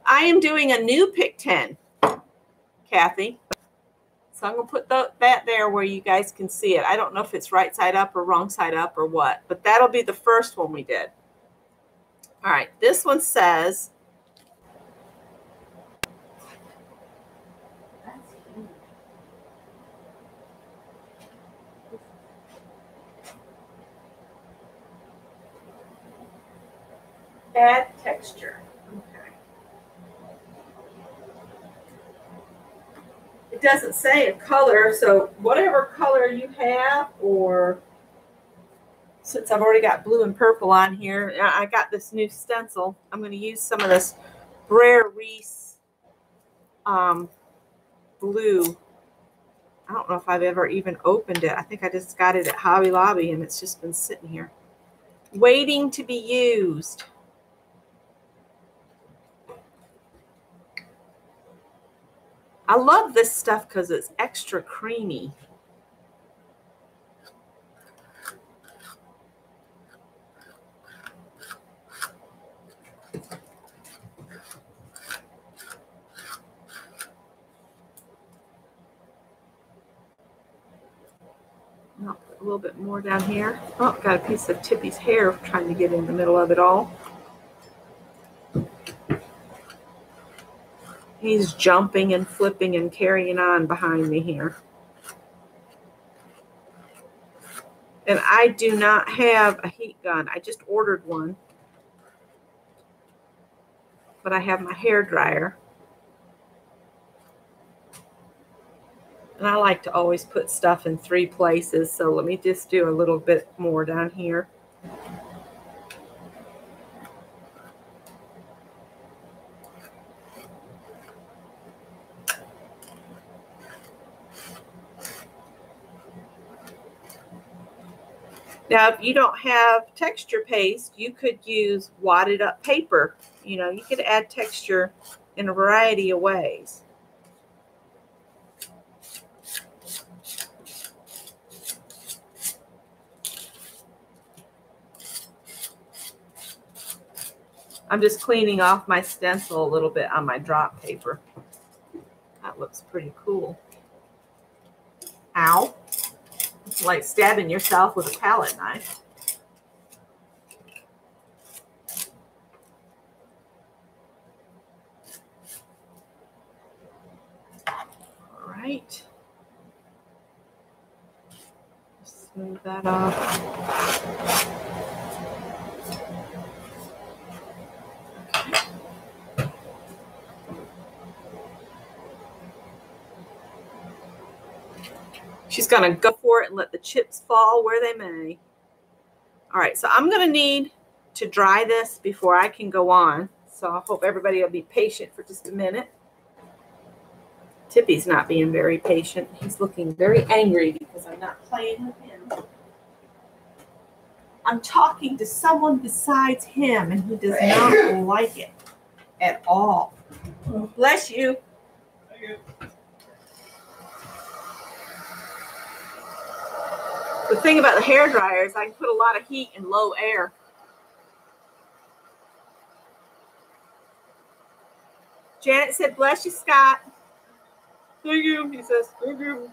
I am doing a new pick 10, Kathy. So I'm going to put that there where you guys can see it. I don't know if it's right side up or wrong side up or what, but that'll be the first one we did. All right, this one says, add texture. Okay. It doesn't say a color, so whatever color you have, or since I've already got blue and purple on here, I got this new stencil. I'm going to use some of this Brer Reese blue. I don't know if I've ever even opened it. I think I just got it at Hobby Lobby, and it's just been sitting here waiting to be used. I love this stuff because it's extra creamy. I'll put a little bit more down here. Oh, got a piece of Tippy's hair trying to get in the middle of it all. He's jumping and flipping and carrying on behind me here. And I do not have a heat gun. I just ordered one. But I have my hair dryer. And I like to always put stuff in 3 places. So let me just do a little bit more down here. Now, if you don't have texture paste, you could use wadded up paper. You know, you could add texture in a variety of ways. I'm just cleaning off my stencil a little bit on my drop paper. That looks pretty cool. Ow. It's like stabbing yourself with a palette knife. All right. Smooth that off. She's going to go for it and let the chips fall where they may. All right, so I'm going to need to dry this before I can go on. So I hope everybody will be patient for just a minute. Tippy's not being very patient. He's looking very angry because I'm not playing with him. I'm talking to someone besides him, and he does not like it at all. Bless you. Thank you. The thing about the hair dryer is I can put a lot of heat in low air. Janet said, bless you, Scott. Thank you, he says. Thank you.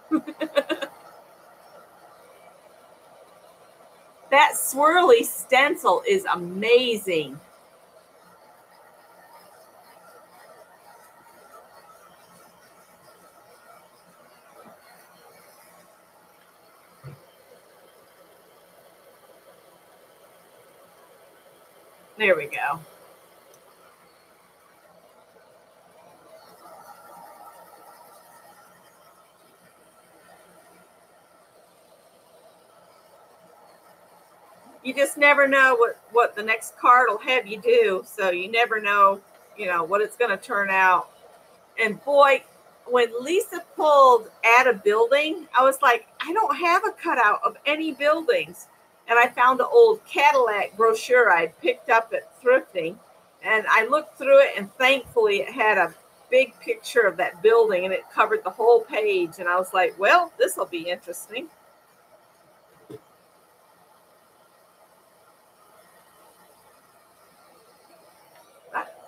That swirly stencil is amazing. There we go. You just never know what the next card will have you do. So you never know, you know, what it's going to turn out. And boy, when Lisa pulled add a building, I was like, I don't have a cutout of any buildings. and I found an old Cadillac brochure I picked up at thrifting, and I looked through it, and thankfully it had a big picture of that building, and it covered the whole page, and I was like, well, this will be interesting.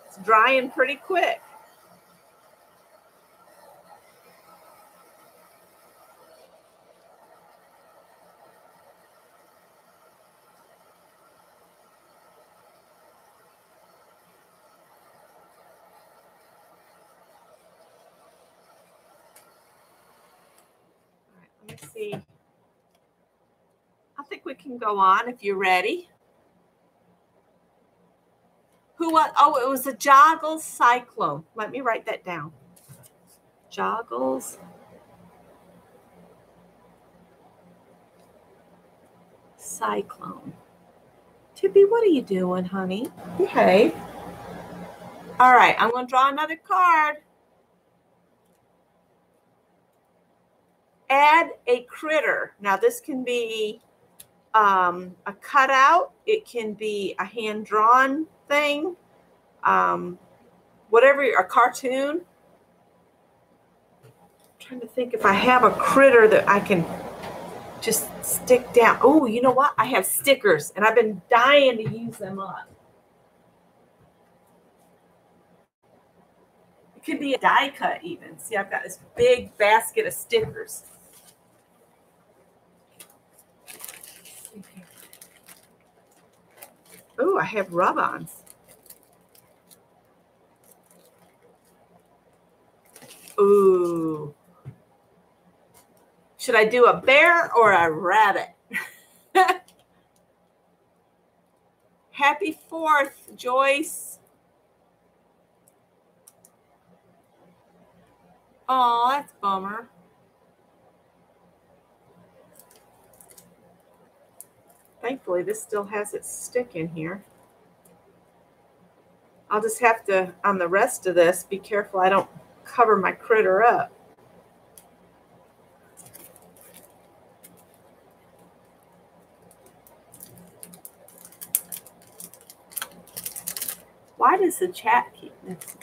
It's drying pretty quick. Let me see. I think we can go on if you're ready. Who was? Oh, it was a Joggles Cyclone. Let me write that down. Joggles Cyclone. Tippy, what are you doing, honey? Behave. All right, I'm going to draw another card. Add a critter. Now, this can be a cutout. It can be a hand-drawn thing. Whatever, a cartoon. I'm trying to think if I have a critter that I can just stick down. Oh, you know what? I have stickers, and I've been dying to use them up. It could be a die cut even. See, I've got this big basket of stickers. Oh, I have rub-ons. Ooh. Should I do a bear or a rabbit? Happy 4th, Joyce. Oh, that's a bummer. Thankfully, this still has its stick in here. I'll just have to, on the rest of this, be careful I don't cover my critter up. Why does the chat keep missing?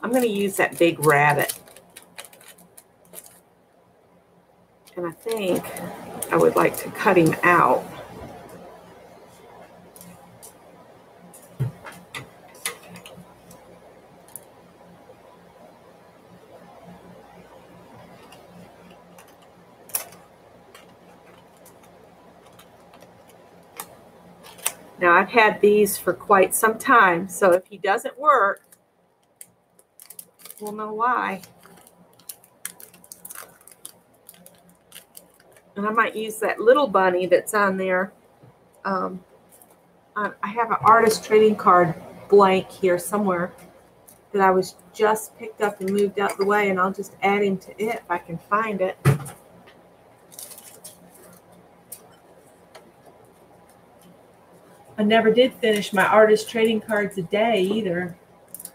I'm going to use that big rabbit. And I think I would like to cut him out. Now, I've had these for quite some time, so if he doesn't work, we'll know why. And I might use that little bunny that's on there. I have an artist trading card blank here somewhere that I was just picked up and moved out the way, and I'll just add him to it if I can find it. I never did finish my artist trading cards a day either.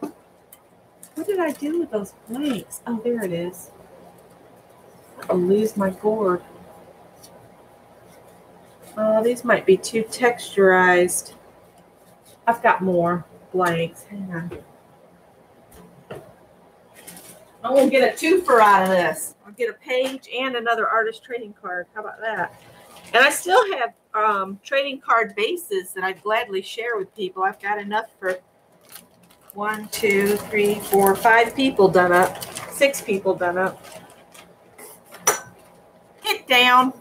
What did I do with those blanks? Oh, there it is. I'll lose my board. Oh, these might be too texturized. I've got more blanks. Hang on. I'm going to get a twofer out of this. I'll get a page and another artist trading card. How about that? And I still have trading card bases that I'd gladly share with people. I've got enough for 1, 2, 3, 4, 5 people done up. 6 people done up. Get down.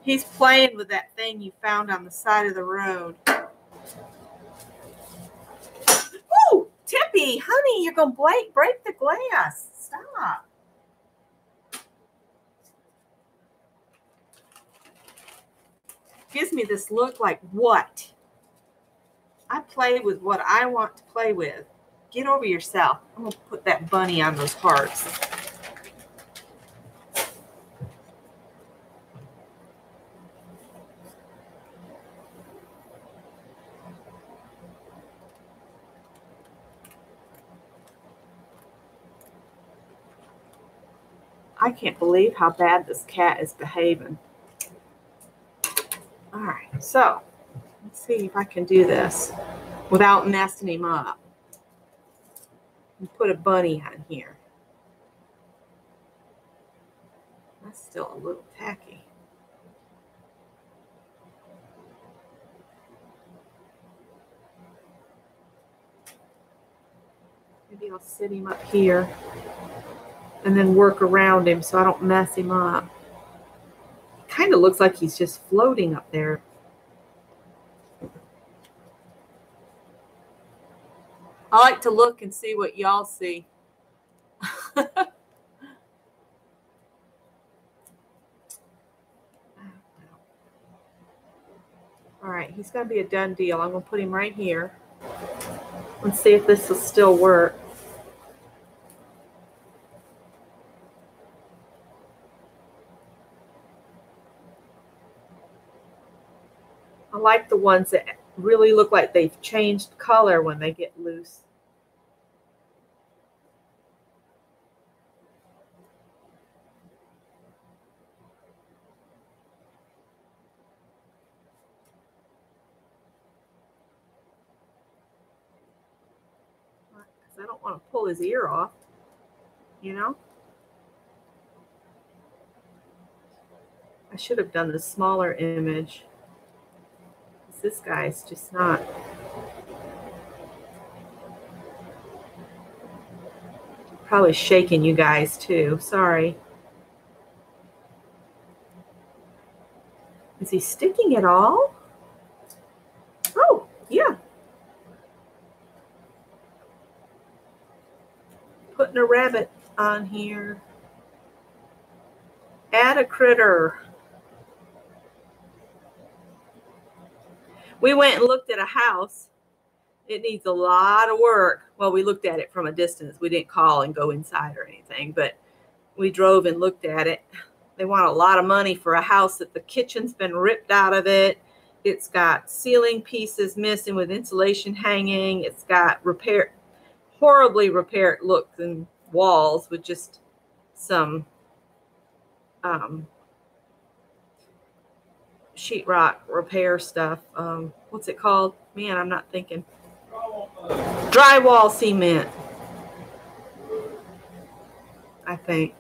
He's playing with that thing you found on the side of the road. Ooh, Tippy, honey, you're going to break the glass. Stop. Gives me this look like, what? I play with what I want to play with. Get over yourself. I'm going to put that bunny on those hearts. I can't believe how bad this cat is behaving. All right, so let's see if I can do this without messing him up. And put a bunny on here. That's still a little tacky. Maybe I'll sit him up here and then work around him so I don't mess him up. Kind of looks like he's just floating up there. I like to look and see what y'all see. All right, he's going to be a done deal. I'm going to put him right here. Let's see if this will still work. I like the ones that really look like they've changed color when they get loose. Because I don't want to pull his ear off, you know? I should have done the smaller image. This guy's just not. Probably shaking you guys too. Sorry. Is he sticking at all? Oh, yeah. Putting a rabbit on here. Add a critter. We went and looked at a house. It needs a lot of work. Well, we looked at it from a distance. We didn't call and go inside or anything, but we drove and looked at it. They want a lot of money for a house that the kitchen's been ripped out of it. It's got ceiling pieces missing with insulation hanging. It's got horribly repaired looking walls with just some sheetrock repair stuff. What's it called? Man, I'm not thinking. Drywall cement, I think.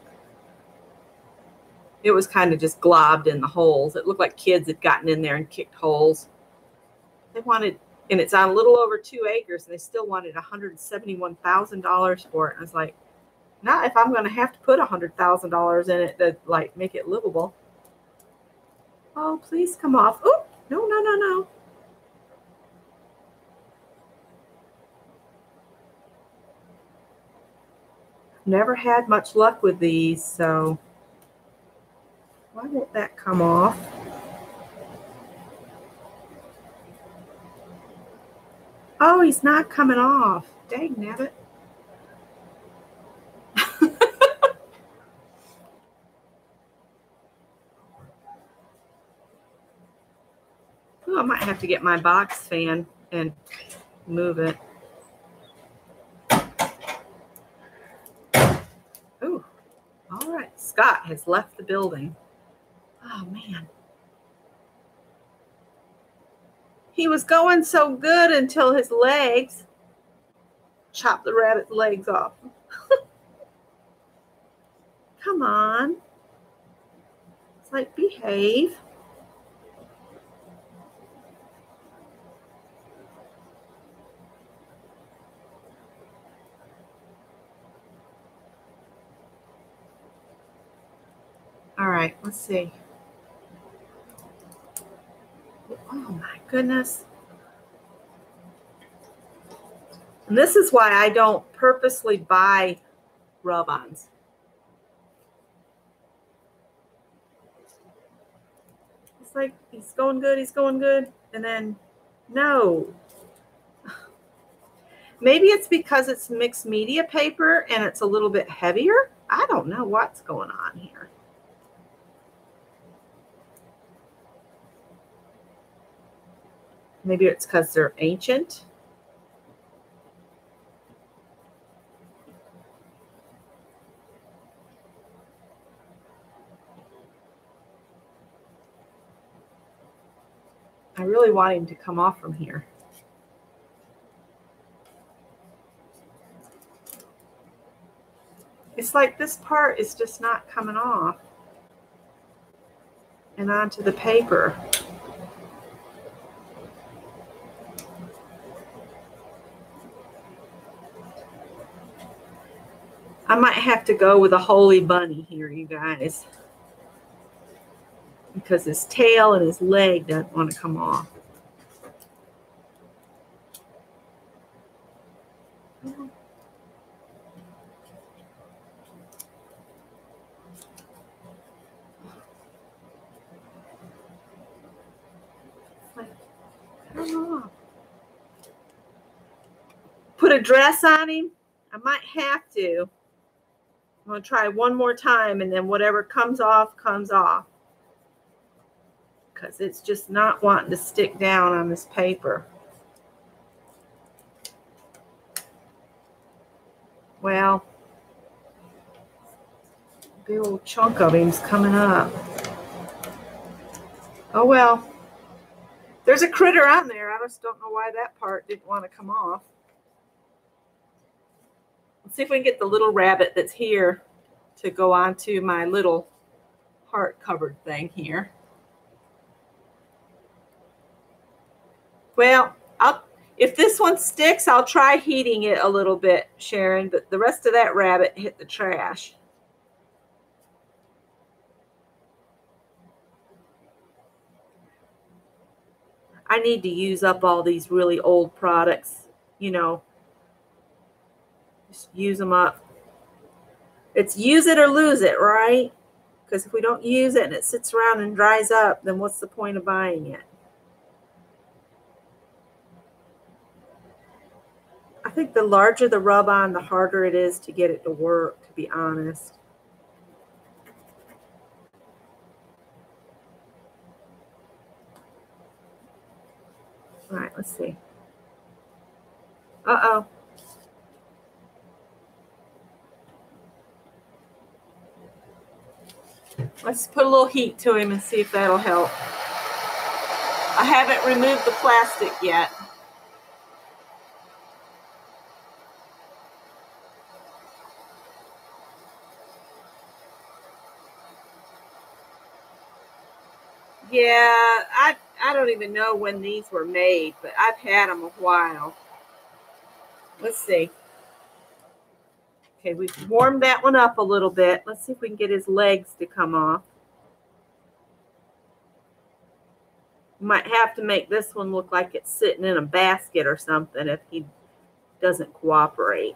It was kind of just globbed in the holes. It looked like kids had gotten in there and kicked holes. They wanted, and it's on a little over 2 acres, and they still wanted $171,000 for it. And I was like, not if I'm going to have to put $100,000 in it to like make it livable. Oh, please come off. Oh, no, no, no, no. Never had much luck with these, so why won't that come off? Oh, he's not coming off. Dang nabbit. Oh, I might have to get my box fan and move it. Oh, all right. Scott has left the building. Oh, man. He was going so good until his legs. Chop the rabbit's legs off. Come on. It's like, behave. All right, let's see. Oh my goodness. And this is why I don't purposely buy rub-ons. It's like he's going good, and then no. Maybe it's because it's mixed media paper and it's a little bit heavier. I don't know what's going on here. Maybe it's because they're ancient. I really want him to come off from here. It's like this part is just not coming off and onto the paper. I might have to go with a holy bunny here, you guys, because his tail and his leg doesn't want to come off. Put a dress on him? I might have to. I'm going to try one more time, and then whatever comes off, comes off. Because it's just not wanting to stick down on this paper. Well, a big old chunk of him's coming up. Oh well. There's a critter on there. I just don't know why that part didn't want to come off. Let's see if we can get the little rabbit that's here to go onto my little heart covered thing here. Well, if this one sticks, I'll try heating it a little bit, Sharon, but the rest of that rabbit hit the trash. I need to use up all these really old products, you know. Just use them up. It's use it or lose it, right? Because if we don't use it and it sits around and dries up, then what's the point of buying it? I think the larger the rub-on, the harder it is to get it to work, to be honest. All right, let's see. Uh-oh. Let's put a little heat to him and see if that'll help. I haven't removed the plastic yet. Yeah, I don't even know when these were made, but I've had them a while. Let's see. Okay, we've warmed that one up a little bit. Let's see if we can get his legs to come off. Might have to make this one look like it's sitting in a basket or something if he doesn't cooperate.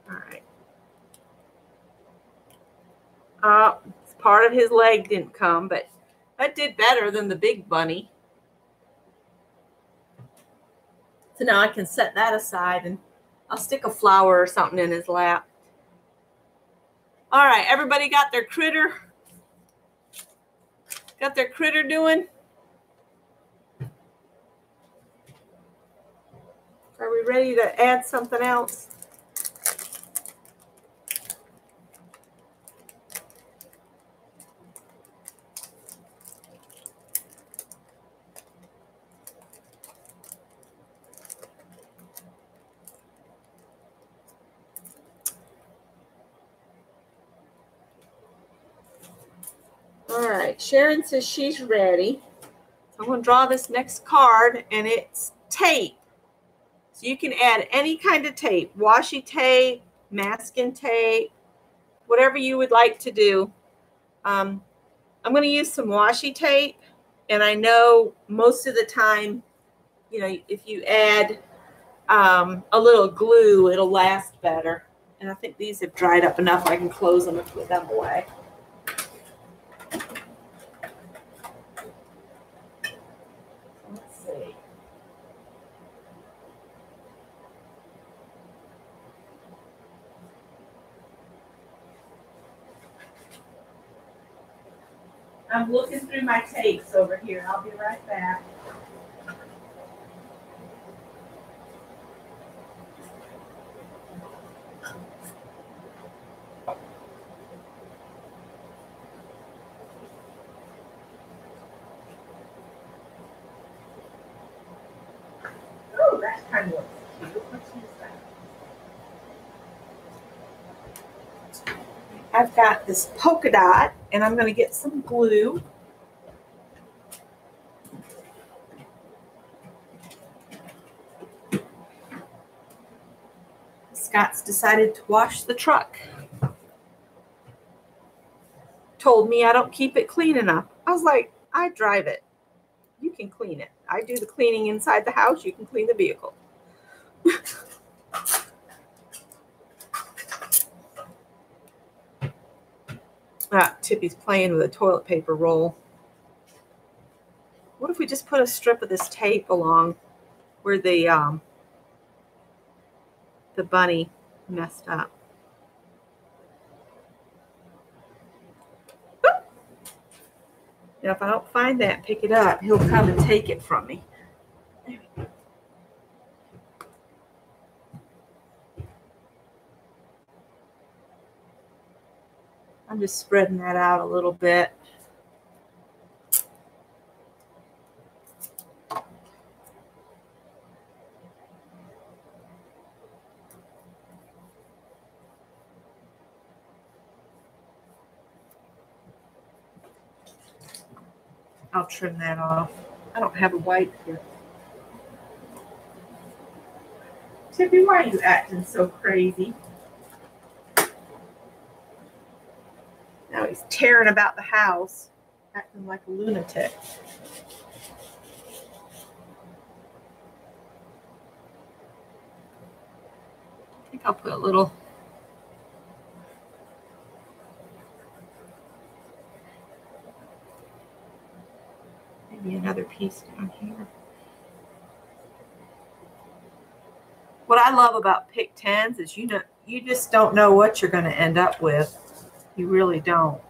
All right. Part of his leg didn't come, but that did better than the big bunny. So now I can set that aside and I'll stick a flower or something in his lap. All right, everybody got their critter? Got their critter doing? Are we ready to add something else? All right, Sharon says she's ready. So I'm going to draw this next card, and it's tape. So you can add any kind of tape, washi tape, masking tape, whatever you would like to do. I'm going to use some washi tape, and I know most of the time, you know, if you add a little glue, it'll last better. And I think these have dried up enough I can close them and put them away. Let's see. I'm looking through my tapes over here. I'll be right back. that kind of looks cute. Let's use that. I've got this polka dot, and I'm going to get some glue. Scott's decided to wash the truck. Told me I don't keep it clean enough. I was like, I drive it. You can clean it. I do the cleaning inside the house. You can clean the vehicle. Tippy's playing with a toilet paper roll. What if we just put a strip of this tape along where the bunny messed up? And if I don't find that, pick it up, he'll come and take it from me. There we go. I'm just spreading that out a little bit. I'll trim that off. I don't have a wipe here. Tippy, why are you acting so crazy? Now he's tearing about the house, acting like a lunatic. I think I'll put a little maybe another piece down here. What I love about Pick 10s is you just don't know what you're going to end up with. You really don't.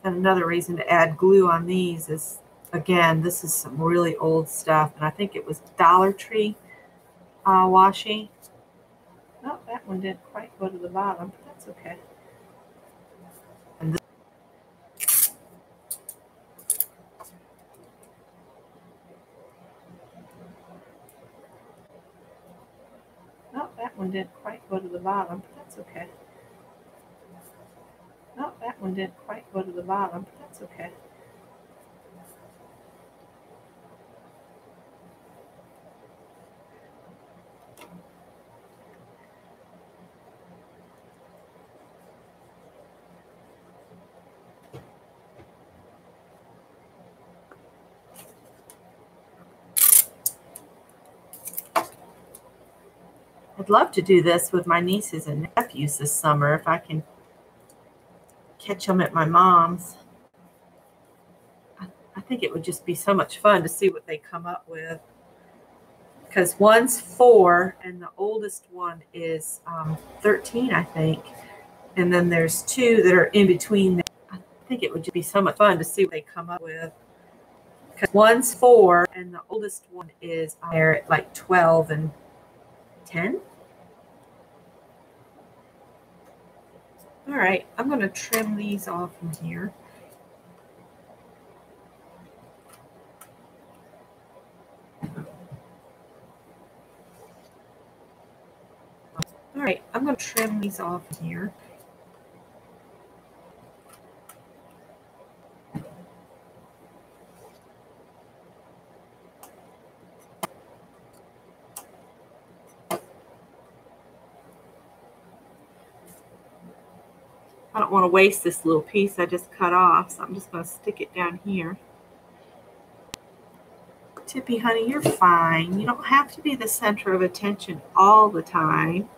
And another reason to add glue on these is, again, this is some really old stuff, and I think it was Dollar Tree washi. Oh, that one didn't quite go to the bottom, but that's okay. And this, oh, that one didn't quite go to the bottom, but that's okay. Oh, that one didn't quite go to the bottom, but that's okay. I'd love to do this with my nieces and nephews this summer if I can catch them at my mom's. I think it would just be so much fun to see what they come up with. Because one's 4 and the oldest one is 13, I think. And then there's 2 that are in between. I think it would just be so much fun to see what they come up with. Because one's 4 and the oldest one is they're at like 12 and 10. All right, I'm going to trim these off from here. All right, I'm going to trim these off from here. I don't want to waste this little piece I just cut off, so I'm just going to stick it down here. Tippy, honey, you're fine. You don't have to be the center of attention all the time.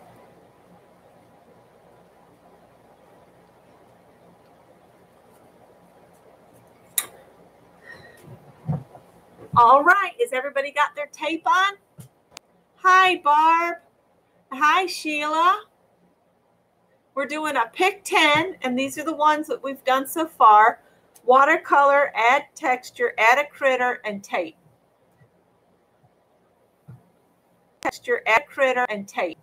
All right, has everybody got their tape on? Hi, Barb. Hi, Sheila. We're doing a Pick 10, and these are the ones that we've done so far. Watercolor, add texture, add a critter, and tape. Texture, add critter, and tape.